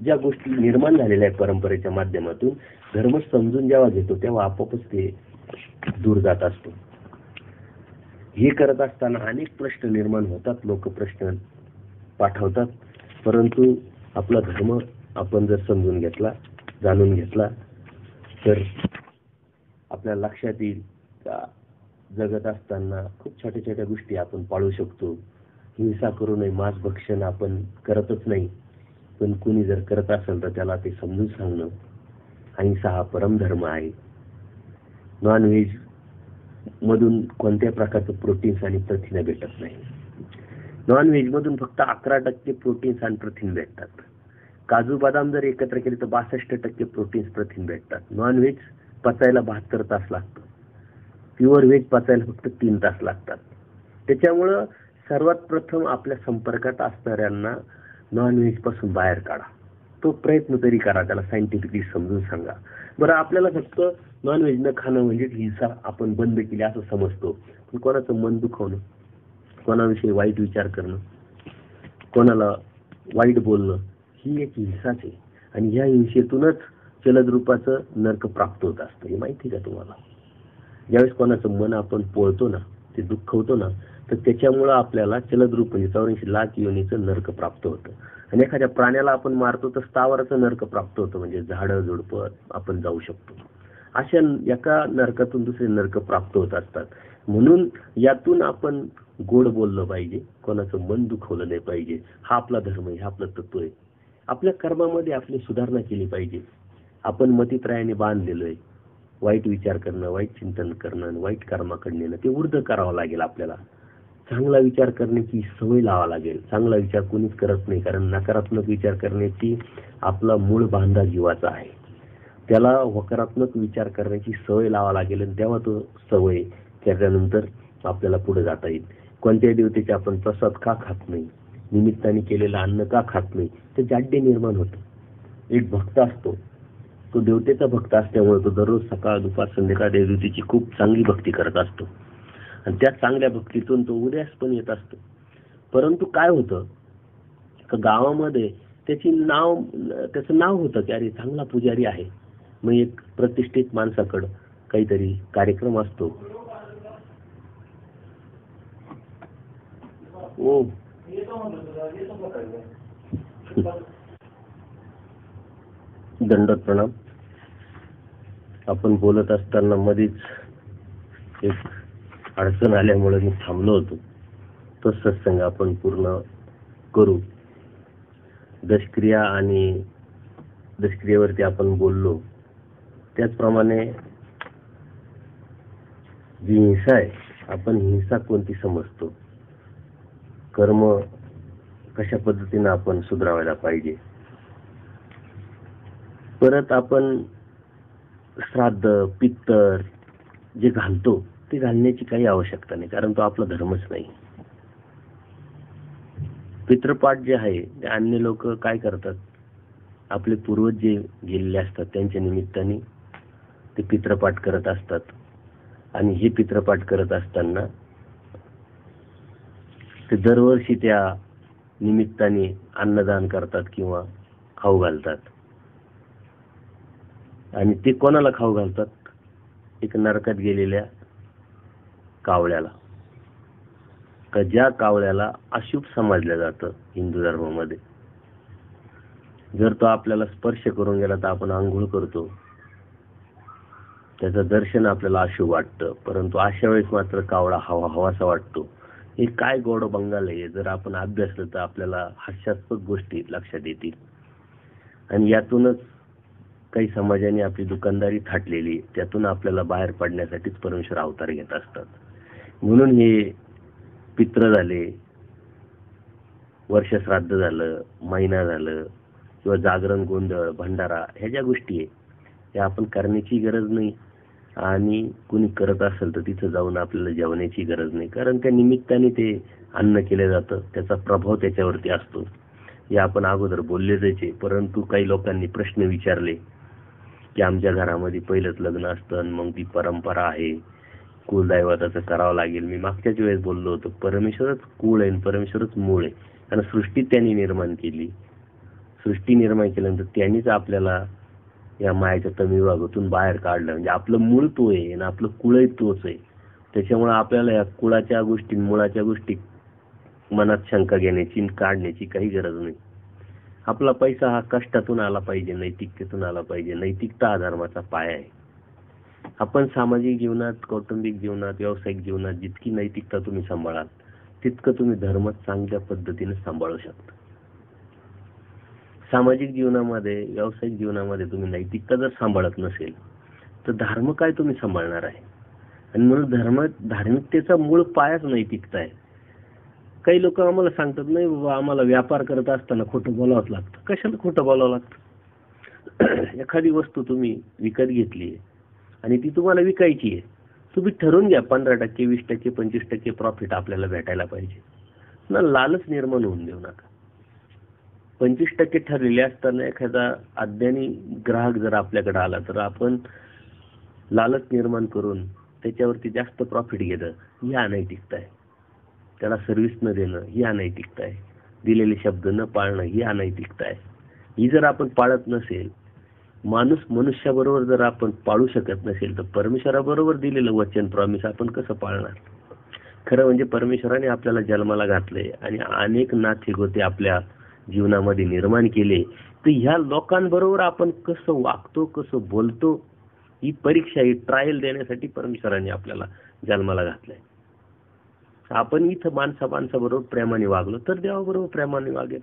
ज्या गोष्टी निर्माण झालेल्या आहेत परंपरेच्या माध्यमातून, धर्म समजून जेव्हा घेतो तेव्हा आपोआपच ते दूर जात असतो. हे करत असताना अनेक प्रश्न निर्माण होतात, लोक प्रश्न पाठवतात, परंतु आपला धर्म आपण जर समजून घेतला, जाणून घेतला तर आपल्या लक्षात येईल का जगत असताना खूप छोट्या छोट्या गोष्टी आपण पाळू शकतो. हिंसा करू नये, मांस भक्षण आपण करतच नाही, पण कुणी जर करत असेल तर त्याला ते समजून सांगणं. अहिंसा हा परमधर्म आहे. नॉनव्हेज मधून कोणत्या प्रकारचं प्रोटीन्स आणि प्रथिने भेटत नाही. नॉनव्हेज मधून फक्त 11% प्रोटीन्स आणि प्रथिन भेटतात. काजू बदाम जर एकत्र केले तर 62% प्रोटीन्स प्रथिन भेटतात. नॉनव्हेज पचायला 72 तास लागतं, प्युअर व्हेज पचायला फक्त 3 तास लागतात. त्याच्यामुळं सर्वात प्रथम आपल्या संपर्कात असणाऱ्यांना नॉनव्हेज पासून बाहेर काढा. तो प्रयत्न तरी करा, त्याला सायंटिफिकली समजून सांगा. बरं, आपल्याला फक्त नॉनव्हेज न खाणं म्हणजे हिंसा आपण बंद केली असं समजतो, पण कोणाचं मन दुखवणं, कोणाविषयी वाईट विचार करणं, कोणाला वाईट बोलणं, ही एक हिंसाच आहे. आणि ह्या हिंसेतूनच जलद रूपाचं नरक प्राप्त होत असतं. हे माहिती का तुम्हाला? ज्यावेळेस कोणाचं मन आपण पोळतो ना, ते दुःखवतो ना, तर त्याच्यामुळं आपल्याला जलद रूप म्हणजे 84 लाख योनीचं नरक प्राप्त होतं. आणि एखाद्या प्राण्याला आपण मारतो तर स्थावराचं नरक प्राप्त होतं, म्हणजे झाडं झुडपं आपण जाऊ शकतो. अशा एका नरकातून दुसरे नरक प्राप्त होत असतात. म्हणून यातून आपण गोड बोललं पाहिजे, कोणाचं मन दुखवलं नाही पाहिजे. हा आपला धर्म आहे, हा आपलं तत्व आहे. आपल्या कर्मामध्ये आपली सुधारणा केली पाहिजे. आपण मतित्रयाने बांधलेलो आहे. वाईट विचार करणं, वाईट चिंतन करणं, वाईट कर्माकडे नेणं ते वृद्ध करावं लागेल. आपल्याला चांगला विचार करण्याची सवय लावावी लागेल. चांगला विचार कोणीच करत नाही, कारण नकारात्मक विचार करण्याची आपला मूळ बांधा जीवाचा आहे. त्याला होकारात्मक विचार करण्याची सवय लावावी लागेल, आणि तेव्हा तो सवय केल्यानंतर आपल्याला पुढे जाता येईल. कोणत्याही देवतेचे आपण प्रसाद का खात नाही, निमित्ताने केलेलं अन्न का खात नाही, ते जाड्य निर्माण होतं. एक भक्त असतो, तो देवतेचा भक्त असल्यामुळे तो दररोज सकाळ दुपार संध्याकाळ देवतेची खूप चांगली भक्ती करत असतो, आणि त्या चांगल्या भक्तीतून तो उदयास पण येत असतो. परंतु काय होतं का गावामध्ये त्याचं नाव होतं की अरे चांगला पुजारी आहे. मग एक प्रतिष्ठित माणसाकडं काहीतरी कार्यक्रम असतो. ओ दंडवत प्रणाम. आपण बोलत असताना मध्येच एक अडचण आल्यामुळे मी थांबलो होतो. तो सत्संग आपण पूर्ण करू. दशक्रिया आणि दशक्रियेवरती आपण बोललो. त्याचप्रमाणे जी हिंसा आहे, आपण हिंसा कोणती समजतो, कर्म कशा पद्धतीने आपण सुधारायला पाहिजे. परत आपण श्राद्ध पित्तर जे घालतो ते घालण्याची काही आवश्यकता नाही, कारण तो आपला धर्मच नाही. पितृपाठ जे आहे ते अन्य लोक काय करतात, आपले पूर्वज जे गेलेले असतात त्यांच्या निमित्ताने ते पितृपाठ करत असतात. आणि हे पितृपाठ करत असताना ते दरवर्षी त्या निमित्ताने अन्नदान करतात किंवा खाऊ घालतात. आणि ते कोणाला खाऊ घालतात, एक नरकात गेलेल्या कावळ्याला, का ज्या कावळ्याला अशुभ समजलं जातं हिंदू धर्मामध्ये. जर तो आपल्याला स्पर्श करून गेला तर आपण आंघोळ करतो, त्याचं दर्शन आपल्याला अशुभ वाटतं. परंतु अशा वेळेस मात्र कावळा हवासा वाटतो. हे काय गोड बंगाल आहे. जर आपण अभ्यासलं तर आपल्याला हास्यास्पद गोष्टी लक्षात येतील. आणि यातूनच काही समाजाने आपली दुकानदारी थाटलेली, त्यातून आपल्याला बाहेर पडण्यासाठीच परमेश्वर अवतार घेत असतात. म्हणून हे पित्र झाले, वर्षश्राद्ध झालं, महिना झालं, किंवा जागरण गोंधळ भंडारा, ह्या ज्या गोष्टी आहे त्या आपण करण्याची गरज नाही. आणि कुणी करत असेल तर तिथं जाऊन आपल्याला जेवण्याची गरज नाही, कारण त्या निमित्ताने ते अन्न केलं जातं, त्याचा प्रभाव त्याच्यावरती असतो. हे आपण अगोदर बोललेच आहे. परंतु काही लोकांनी प्रश्न विचारले की आमच्या घरामध्ये पहिलंच लग्न असतं आणि मग ती परंपरा आहे, कुलदैवताचं करावं लागेल. मी मागच्याच वेळेस बोललो होतो, परमेश्वरच कुळ आहे, परमेश्वरच मूळ आहे. कारण सृष्टी त्यांनी निर्माण केली. सृष्टी निर्माण केल्यानंतर त्यांनीच आपल्याला या मायाच्या तमिळवागातून बाहेर काढलं. म्हणजे आपलं मूळ तो आहे आणि आपलं कुळही तोच आहे. त्याच्यामुळे आपल्याला या कुळाच्या गोष्टी, मुळाच्या गोष्टी मनात शंका घेण्याची काढण्याची काही गरज नाही. आपला पैसा हा कष्टातून आला पाहिजे, नैतिकतेतून आला पाहिजे. नैतिकता हा धर्माचा पाया आहे. आपण सामाजिक जीवनात, कौटुंबिक जीवनात, व्यावसायिक जीवनात जितकी नैतिकता तुम्ही सांभाळाल तितकं तुम्ही धर्म चांगल्या पद्धतीने सांभाळू शकता. सामाजिक जीवनामध्ये, व्यावसायिक जीवनामध्ये तुम्ही नैतिकता जर सांभाळत नसेल तर धर्म काय तुम्ही सांभाळणार आहे. आणि म्हणून धार्मिकतेचा मूळ पायाच नैतिकता आहे. काही लोक आम्हाला सांगतात, नाही बाबा आम्हाला व्यापार करत असताना खोटं बोलावंच लागतं. कशाला खोटं बोलावं लागतं. एखादी वस्तू तुम्ही विकत घेतली आणि ती तुम्हाला विकायची आहे, तुम्ही ठरवून घ्या 15%, 20%, 25% प्रॉफिट आपल्याला भेटायला पाहिजे ना. लालच निर्माण होऊन देऊ नका. 25% ठरलेले असताना एखादा अज्ञानी ग्राहक जर आपल्याकडे आला तर आपण लालच निर्माण करून त्याच्यावरती जास्त प्रॉफिट घेणं ही अनैतिकता आहे. त्याला सर्व्हिस न देणं ही अनैतिकता आहे. दिलेले शब्द न पाळणं ही अनैतिकता आहे. ही जर आपण पाळत नसेल, मनुष्याबरोबर जर आपण पाळू शकत नसेल तर परमेश्वराबरोबर दिलेलं वचन, प्रॉमिस आपण कसं पाळणार. खरं म्हणजे परमेश्वराने आपल्याला जन्माला घातले आणि अनेक नाथिगोते आपल्या जीवनामध्ये निर्माण केले, तर ह्या लोकांबरोबर आपण कसं वागतो, कसं बोलतो, ही परीक्षा, ही ट्रायल देण्यासाठी परमेश्वराने आपल्याला जन्माला घातलंय. आपण इथं माणसाबरोबर प्रेमाने वागलो तर देवाबरोबर प्रेमाने वागेल.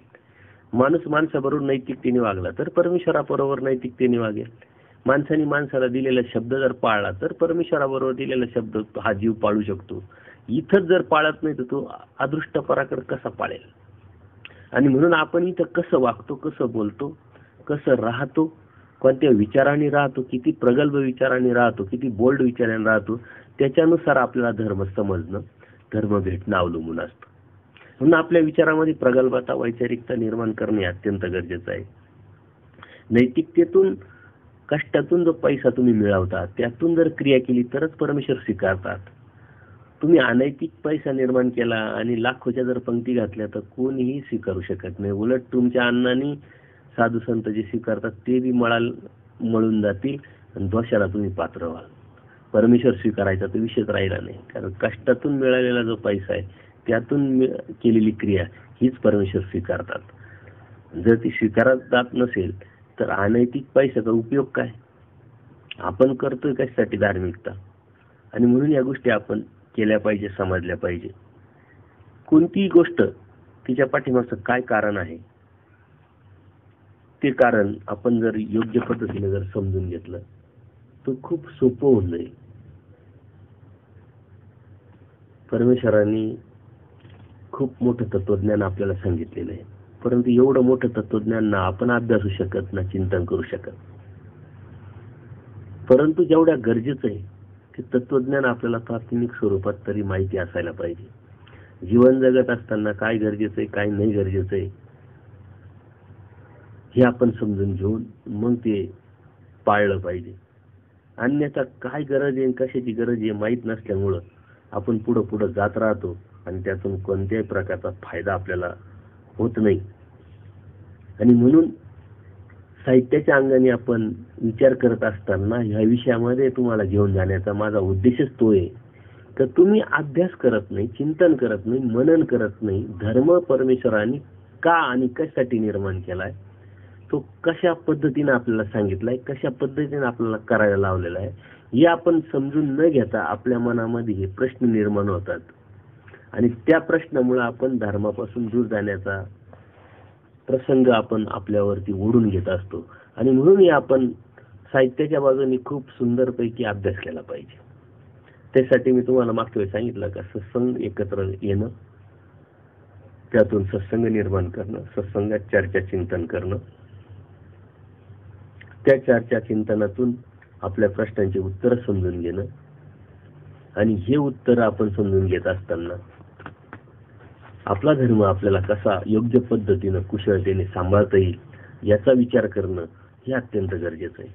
माणसाबरोबर नैतिकतेने वागला तर परमेश्वराबरोबर नैतिकतेने वागेल. माणसाला दिलेला शब्द जर पाळला तर परमेश्वराबरोबर दिलेला शब्द हा जीव पाळू शकतो. इथंच जर पाळत नाही तर तो अदृष्टपराकडे कसा पाळेल. आणि म्हणून आपण इथं कसं वागतो, कसं बोलतो, कसं राहतो, कोणत्या विचाराने राहतो, किती प्रगल्भ विचाराने राहतो, किती बोल्ड विचाराने राहतो, त्याच्यानुसार आपल्याला धर्म समजणं, धर्म भेटणं अवलंबून असतं. म्हणून आपल्या विचारामध्ये प्रगल्भता, वैचारिकता निर्माण करणे अत्यंत गरजेचं आहे. नैतिकतेतून, कष्टातून जो पैसा तुम्ही मिळवता त्यातून जर क्रिया केली तरच परमेश्वर स्वीकारतात. तुम्ही अनैतिक पैसा निर्माण केला आणि लाखोच्या जर पंक्ती घातल्या तर कोणीही स्वीकारू शकत नाही. उलट तुमच्या अन्नाने साधू संत जे स्वीकारतात ते बी मळून जातील आणि दोषाला तुम्ही पात्र व्हाल. परमेश्वर स्वीकारायचा तर विषयच राहिला नाही. कारण कष्टातून मिळालेला जो पैसा आहे त्यातून केलेली क्रिया हीच परमेश्वर स्वीकारतात. जर ती स्वीकारत जात नसेल तर अनैतिक पैशाचा उपयोग काय? आपण करतोय कशासाठी धार्मिकता? आणि म्हणून या गोष्टी आपण केल्या पाहिजे, समजल्या पाहिजे. कोणतीही गोष्ट तिच्या पाठीमागचं काय कारण आहे ते कारण आपण जर योग्य पद्धतीने जर समजून घेतलं तर खूप सोपं होऊन जाईल. परमेश्वरांनी खूप मोठं तत्वज्ञान आपल्याला सांगितलेलं आहे, परंतु एवढं मोठं तत्वज्ञान ना आपण अभ्यासू शकत ना चिंतन करू शकत. परंतु जेवढ्या गरजेचं आहे ते तत्वज्ञान आपल्याला प्राथमिक स्वरूपात तरी माहिती असायला पाहिजे. जीवन जगत असताना काय गरजेचं आहे काय नाही गरजेचं आहे हे आपण समजून घेऊन मग ते पाळलं पाहिजे. अन्यथा काय गरज आहे कशाची गरज आहे माहीत नसल्यामुळं आपण पुढं जात राहतो आणि त्यातून कोणत्याही प्रकारचा फायदा आपल्याला होत नाही. आणि म्हणून साहित्याच्या अंगाने आपण विचार करत असताना ह्या विषयामध्ये तुम्हाला घेऊन जाण्याचा माझा उद्देशच तो आहे तर तुम्ही अभ्यास करत नाही, चिंतन करत नाही, मनन करत नाही. धर्म परमेश्वराने का आणि कशासाठी निर्माण केलाय, तो कशा पद्धतीने आपल्याला सांगितलाय, कशा पद्धतीने आपल्याला करायला लावलेला आहे हे आपण समजून न घेता आपल्या मनामध्ये हे प्रश्न निर्माण होतात आणि त्या प्रश्नामुळे आपण धर्मापासून दूर जाण्याचा प्रसंग आपण आपल्यावरती ओढून घेत असतो. आणि म्हणून आपण साहित्याच्या बाजूने खूप सुंदरपैकी अभ्यास केला पाहिजे. त्यासाठी मी तुम्हाला मागच्या वेळी सांगितलं का सत्संग एकत्र येणं, त्यातून सत्संग निर्माण करणं, सत्संगात चर्चा चिंतन करणं, त्या चर्चा चिंतनातून आपल्या प्रश्नांची उत्तरं समजून घेणं आणि हे उत्तर आपण समजून घेत असताना आपला धर्म आपल्याला कसा योग्य पद्धतीनं कुशलतेने सांभाळता येईल याचा विचार करणं हे अत्यंत गरजेचं आहे.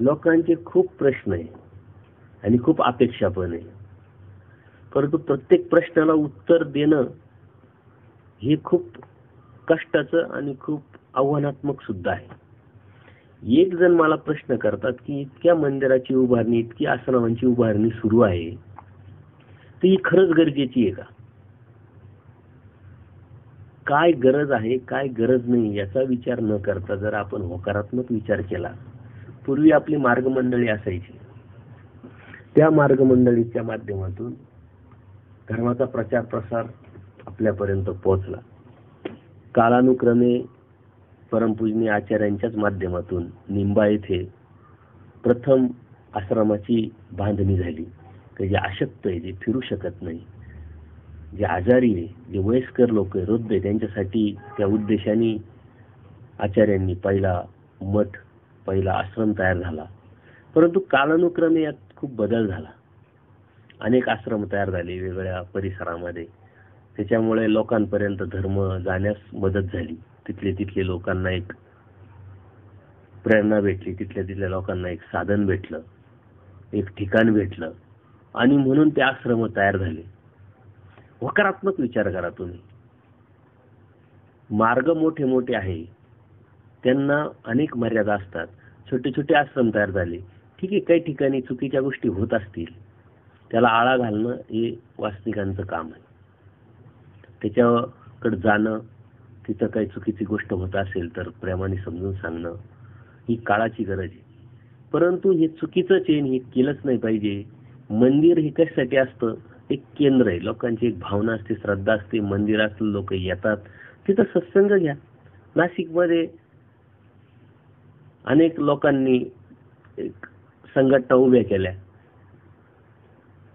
लोकांचे खूप प्रश्न आहे आणि खूप अपेक्षा पण आहे, परंतु प्रत्येक प्रश्नाला उत्तर देणं हे खूप कष्टाचं आणि खूप आव्हानात्मक सुद्धा आहे. एक जण मला प्रश्न करतात की इतक्या मंदिराची उभारणी, इतकी आश्रमांची उभारणी सुरू आहे तर ही खरंच गरजेची आहे का? काय गरज आहे काय गरज नाही याचा विचार न करता जर आपण होकारात्मक विचार केला. पूर्वी आपली मार्गमंडळी असायची, त्या मार्गमंडळीच्या माध्यमातून धर्माचा प्रचार प्रसार आपल्यापर्यंत पोहोचला. कालानुक्रमे परमपूजनीय आचार्यांच्याच माध्यमातून निंबा येथे प्रथम आश्रमाची बांधणी झाली. जे अशक्त आहे, जे फिरू शकत नाही, जे आजारी आहे, जे वयस्कर लोक आहे, वृद्ध आहे, त्यांच्यासाठी त्या उद्देशाने आचार्यांनी पहिला मठ, पहिला आश्रम तयार झाला. परंतु कालानुक्रमे यात खूप बदल झाला. अनेक आश्रम तयार झाले वेगवेगळ्या परिसरामध्ये. त्याच्यामुळे लोकांपर्यंत धर्म जाण्यास मदत झाली. तिथले लोकांना एक प्रेरणा भेटली, तिथल्या लोकांना एक साधन भेटलं, एक ठिकाण भेटलं आणि म्हणून ते आश्रम तयार झाले. होकारात्मक विचार करा तुम्ही. मार्ग मोठे मोठे आहे, त्यांना अनेक मर्यादा असतात. छोटे छोटे आश्रम तयार झाले, ठीक आहे, काही ठिकाणी चुकीच्या गोष्टी होत असतील, त्याला आळा घालणं हे वास्तविकांचं काम आहे. त्याच्याकडे जाणं, तिथं काही चुकीची गोष्ट होत असेल तर प्रेमाने समजून सांगणं ही काळाची गरज आहे. परंतु हे चुकीचंच आहे, हे केलंच नाही पाहिजे. मंदिर हे कशासाठी असतं? एक केंद्र आहे, लोकांची एक भावना असते, श्रद्धा असते. मंदिरात लोक येतात, तिथं सत्संग घ्या. नाशिकमध्ये अनेक लोकांनी एक संघटना उभ्या केल्या,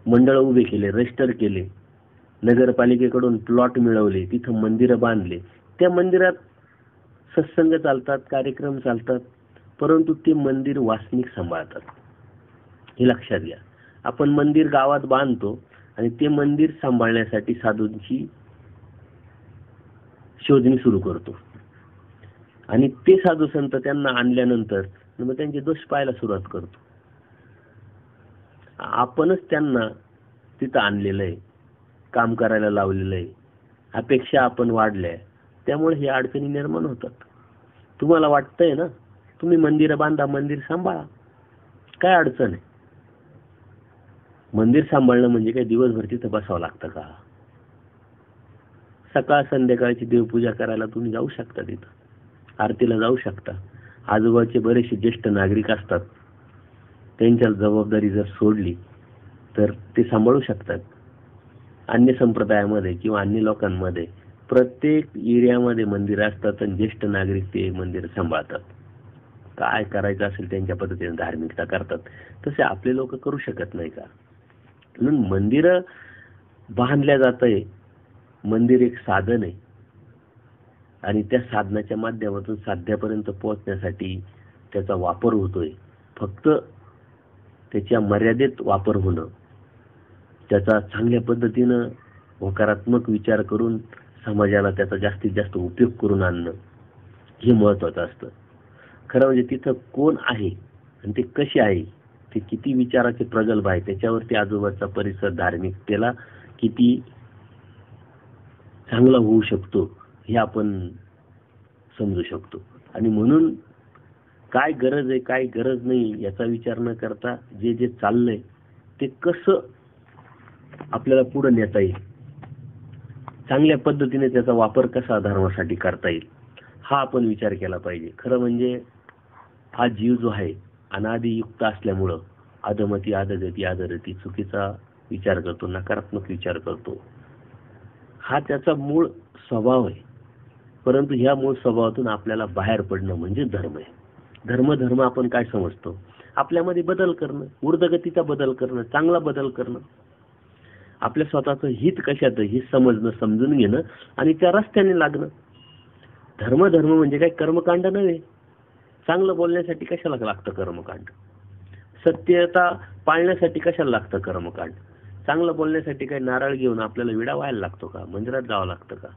मंडळ उभे केले, रजिस्टर केले, नगरपालिकेकडून प्लॉट मिळवले, तिथं मंदिरं बांधले. त्या मंदिरात सत्संग चालतात, कार्यक्रम चालतात, परंतु ते मंदिर वासनिक सांभाळतात. हे लक्षात घ्या. आपण मंदिर गावात बांधतो आणि ते मंदिर सांभाळण्यासाठी साधूंची शोधणी सुरू करतो आणि ते साधू संत त्यांना आणल्यानंतर मग त्यांचे दोष पाहायला सुरुवात करतो. आपणच त्यांना तिथं आणलेलं आहे, काम करायला लावलेलं आहे, अपेक्षा आपण वाढल्या, त्यामुळे ही अडचणी निर्माण होतात. तुम्हाला वाटतंय ना, तुम्ही मंदिर बांधा, मंदिर सांभाळा, काय अडचण आहे? मंदिर सांभाळणं म्हणजे काय दिवसभर तिथं बसावं लागतं का? सकाळ संध्याकाळची देवपूजा करायला तुम्ही जाऊ शकता, तिथं आरतीला जाऊ शकता. आजूबाजूचे बरेचसे ज्येष्ठ नागरिक असतात, त्यांच्या जबाबदारी जर सोडली तर ते सांभाळू शकतात. अन्य संप्रदायामध्ये किंवा अन्य लोकांमध्ये प्रत्येक एरियामध्ये मंदिर असतात आणि ज्येष्ठ नागरिक ते मंदिर सांभाळतात. काय करायचं असेल त्यांच्या पद्धतीने धार्मिकता करतात. तसे आपले लोक करू शकत नाही का? म्हणून मंदिर बांधल्या जात आहे. मंदिर एक साधन आहे आणि त्या साधनाच्या माध्यमातून साध्यापर्यंत पोहोचण्यासाठी त्याचा वापर होतोय. फक्त त्याच्या मर्यादित वापर होणं, त्याचा चांगल्या पद्धतीनं होकारात्मक विचार करून समाजाला त्याचा जास्तीत जास्त उपयोग करून आणणं हे महत्वाचं असतं. खरं म्हणजे तिथं कोण आहे आणि ते कसे आहे, ते किती विचाराचे प्रगल्भ आहे, त्याच्यावरती आजूबाजूचा परिसर धार्मिकतेला किती चांगला होऊ शकतो हे आपण समजू शकतो. आणि म्हणून काय गरज आहे काय गरज नाही याचा विचार न करता जे जे चाललंय ते कसं आपल्याला पुढे नेता येईल, चांगल्या पद्धतीने त्याचा वापर कसा धर्मासाठी करता येईल हा आपण विचार केला पाहिजे. खरं म्हणजे हा जीव जो आहे अनादियुक्त असल्यामुळं अधमती अधगती अधरती चुकीचा विचार करतो, नकारात्मक विचार करतो. हा त्याचा मूळ स्वभाव आहे. परंतु ह्या मूळ स्वभावातून आपल्याला बाहेर पडणं म्हणजे धर्म आहे. धर्म आपण काय समजतो? आपल्यामध्ये बदल करणं, ऊर्ध्वगतीचा बदल करणं, चांगला बदल करणं, आपल्या स्वतःचं हित कशात हे समजणं, समजून घेणं आणि त्या रस्त्याने लागणं. धर्म म्हणजे काय कर्मकांड नव्हे. चांगलं बोलण्यासाठी कशाला लागतं कर्मकांड? सत्यता पाळण्यासाठी कशाला लागतं कर्मकांड? चांगलं बोलण्यासाठी काही नारळ घेऊन आपल्याला विडा व्हायला लागतो का? मंदिरात जावं लागतं का?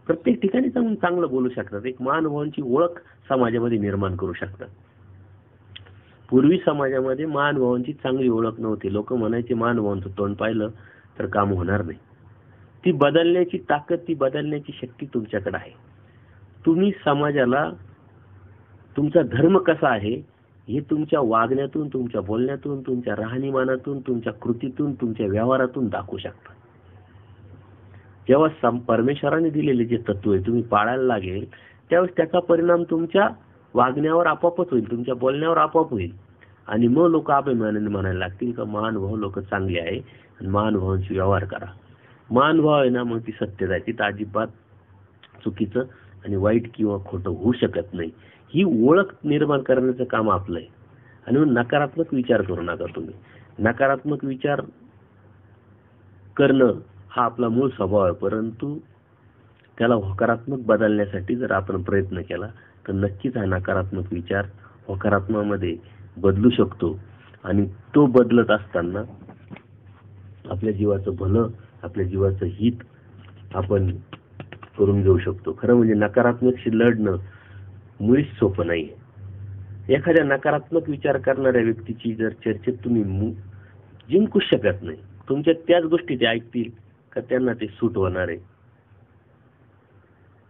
प्रत्येक ठिकाणी चांगलं बोलू शकतात. एक महानुभावांची ओळख समाजामध्ये निर्माण करू शकतात. पूर्वी समाजामध्ये महानुभावांची चांगली ओळख नव्हती. लोक म्हणायचे महानुभावांचं तोंड पाहिलं तर काम होणार नाही. ती बदलण्याची ताकद, ती बदलण्याची शक्ती तुमच्याकडे आहे. तुम्ही समाजाला तुमचा धर्म कसा आहे हे तुमच्या वागण्यातून, तुमच्या बोलण्यातून, तुमच्या राहणीमानातून, तुमच्या कृतीतून, तुमच्या व्यवहारातून दाखवू शकता. जेव्हा परमेश्वराने दिलेले जे तत्व आहे तुम्ही पाळायला लागेल त्यावेळेस त्याचा परिणाम तुमच्या वागण्यावर आपोआपच होईल, तुमच्या बोलण्यावर आपोआप होईल. आणि मग लोक अभिमानाने म्हणायला लागतील का महानुभाव लोक चांगले आहे आणि महानुभावांशी व्यवहार करा. महानुभाव आहे ना, मग ती सत्यता आहे, तिथं अजिबात चुकीचं आणि वाईट किंवा खोटं होऊ शकत नाही. ही ओळख निर्माण करण्याचं काम आपलं आहे. आणि मग नकारात्मक विचार करू नका तुम्ही. नकारात्मक विचार करणं हा आपला मूळ स्वभाव आहे. परंतु त्याला होकारात्मक बदलण्यासाठी जर आपण प्रयत्न केला तर नक्कीच हा नकारात्मक विचार होकारात्मकमध्ये बदलू शकतो. आणि तो बदलत असताना आपल्या जीवाचं भलं, आपल्या जीवाचं हित आपण करून घेऊ शकतो. खरं म्हणजे नकारात्मकशी लढणं मुळीच सोपं नाही. एखाद्या नकारात्मक विचार करणाऱ्या व्यक्तीची जर चर्चेत तुम्ही जिंकू शकत नाही. तुमच्या त्याच गोष्टी ते ऐकतील का त्यांना ते सूट होणार आहे,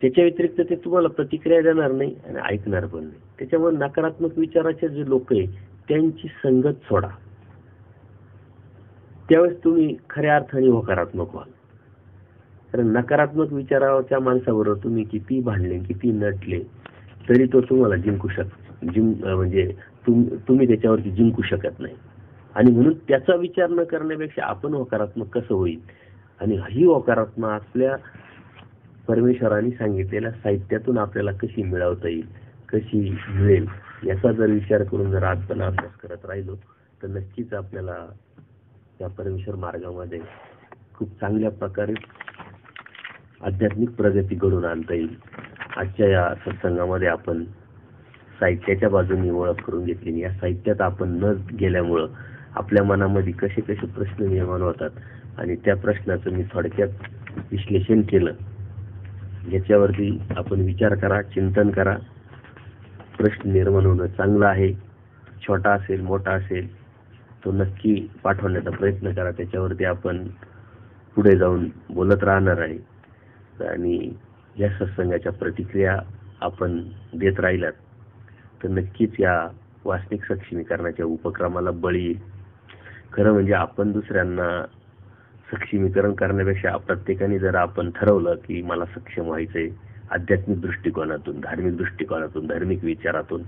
त्याच्या व्यतिरिक्त ते तुम्हाला प्रतिक्रिया देणार नाही आणि ऐकणार पण नाही. त्याच्यामुळे नकारात्मक विचाराचे जे लोक आहे त्यांची संगत सोडा. त्यावेळेस तुम्ही खऱ्या अर्थाने होकारात्मक व्हाल. कारण नकारात्मक विचाराच्या माणसाबरोबर तुम्ही किती भांडले, किती नटले तरी तो तुम्हाला म्हणजे तुम्ही त्याच्यावरती जिंकू शकत नाही. आणि म्हणून त्याचा विचार न करण्यापेक्षा आपण होकारात्मक कसं होईल आणि ही होकारात्मक आपल्या परमेश्वराने सांगितलेल्या साहित्यातून आपल्याला कशी मिळवता येईल, कशी मिळेल याचा जर विचार करून जर आपण अभ्यास करत राहिलो तर नक्कीच आपल्याला या परमेश्वर मार्गामध्ये खूप चांगल्या प्रकारे आध्यात्मिक प्रगती घडून आणता येईल. आजच्या या सत्संगामध्ये आपण साहित्याच्या बाजूने ओळख करून घेतली. या साहित्यात आपण न गेल्यामुळं आपल्या मनामध्ये कसे कसे प्रश्न निर्माण होतात आणि त्या प्रश्नाचं मी थोडक्यात विश्लेषण केलं. याच्यावरती आपण विचार करा, चिंतन करा. प्रश्न निर्माण होणं चांगलं आहे. छोटा असेल मोठा असेल तो नक्की पाठवण्याचा प्रयत्न करा. त्याच्यावरती आपण पुढे जाऊन बोलत राहणार आहे. आणि या सत्संगाच्या प्रतिक्रिया आपण देत राहिलात तर नक्कीच या वासनिक सक्षमीकरणाच्या उपक्रमाला बळी येईल. खरं म्हणजे आपण दुसऱ्यांना सक्षमीकरण करण्यापेक्षा प्रत्येकाने जर आपण ठरवलं की मला सक्षम व्हायचंय आध्यात्मिक दृष्टिकोनातून, धार्मिक दृष्टिकोनातून, धार्मिक विचारातून,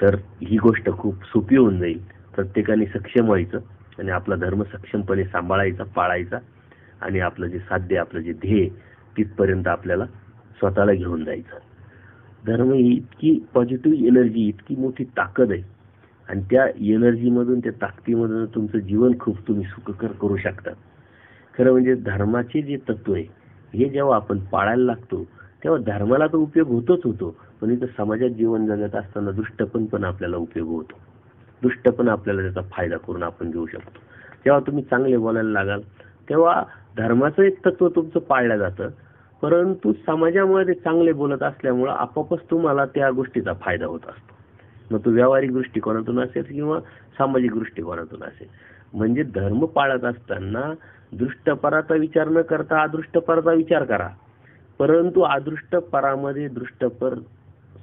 तर ही गोष्ट खूप सोपी होऊन जाईल. प्रत्येकाने सक्षम व्हायचं आणि आपला धर्म सक्षमपणे सांभाळायचा, पाळायचा आणि आपलं जे साध्य, आपलं जे ध्येय तिथपर्यंत आपल्याला स्वतःला घेऊन जायचं. धर्म ही इतकी पॉझिटिव्ह एनर्जी, इतकी मोठी ताकद आहे आणि त्या एनर्जीमधून, त्या ताकदीमधून तुमचं जीवन खूप तुम्ही सुखकर करू शकता. खरं म्हणजे धर्माचे जे तत्व आहे हे जेव्हा आपण पाळायला लागतो तेव्हा धर्माला तर उपयोग होतोच होतो, पण इथं समाजात जीवन जगत असताना दुष्टपण पण आपल्याला उपयोग होतो. दुष्टपण आपल्याला त्याचा फायदा करून आपण घेऊ शकतो. जेव्हा तुम्ही चांगले बोलायला लागाल तेव्हा धर्माचं एक तत्व तुमचं पाळलं जातं, परंतु समाजामध्ये चांगले बोलत असल्यामुळं आपोआपच तुम्हाला त्या गोष्टीचा फायदा होत असतो. मग तो व्यावहारिक दृष्टिकोनातून असेल किंवा सामाजिक दृष्टिकोनातून असेल. म्हणजे धर्म पाळत असताना दृष्टपराचा विचार न करता अदृष्टपराचा विचार करा, परंतु अदृष्टपरामध्ये दृष्टपर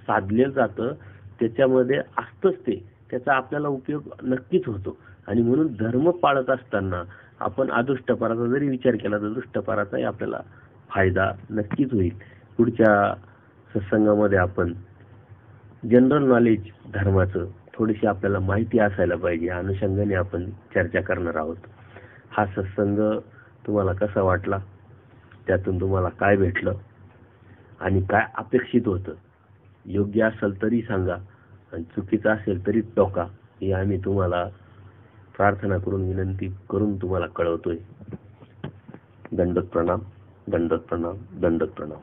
साधले जातं, त्याच्यामध्ये असतंच ते, त्याचा आपल्याला उपयोग नक्कीच होतो. आणि म्हणून धर्म पाळत असताना आपण अदृष्टपराचा जरी विचार केला तर दृष्टपराचाही आपल्याला फायदा नक्कीच होईल. पुढच्या सत्संगामध्ये आपण जनरल नॉलेज धर्माचं थोडीशी आपल्याला माहिती असायला पाहिजे या अनुषंगाने आपण चर्चा करणार आहोत. हा सत्संग तुम्हाला कसा वाटला, त्यातून तुम्हाला काय भेटलं आणि काय अपेक्षित होतं, योग्य असेल तरी सांगा आणि चुकीचं असेल तरी टोका, हे आम्ही तुम्हाला प्रार्थना करून, विनंती करून तुम्हाला कळवतोय. दंडोत प्रणाम, दंडोत प्रणाम, दंडोत प्रणाम.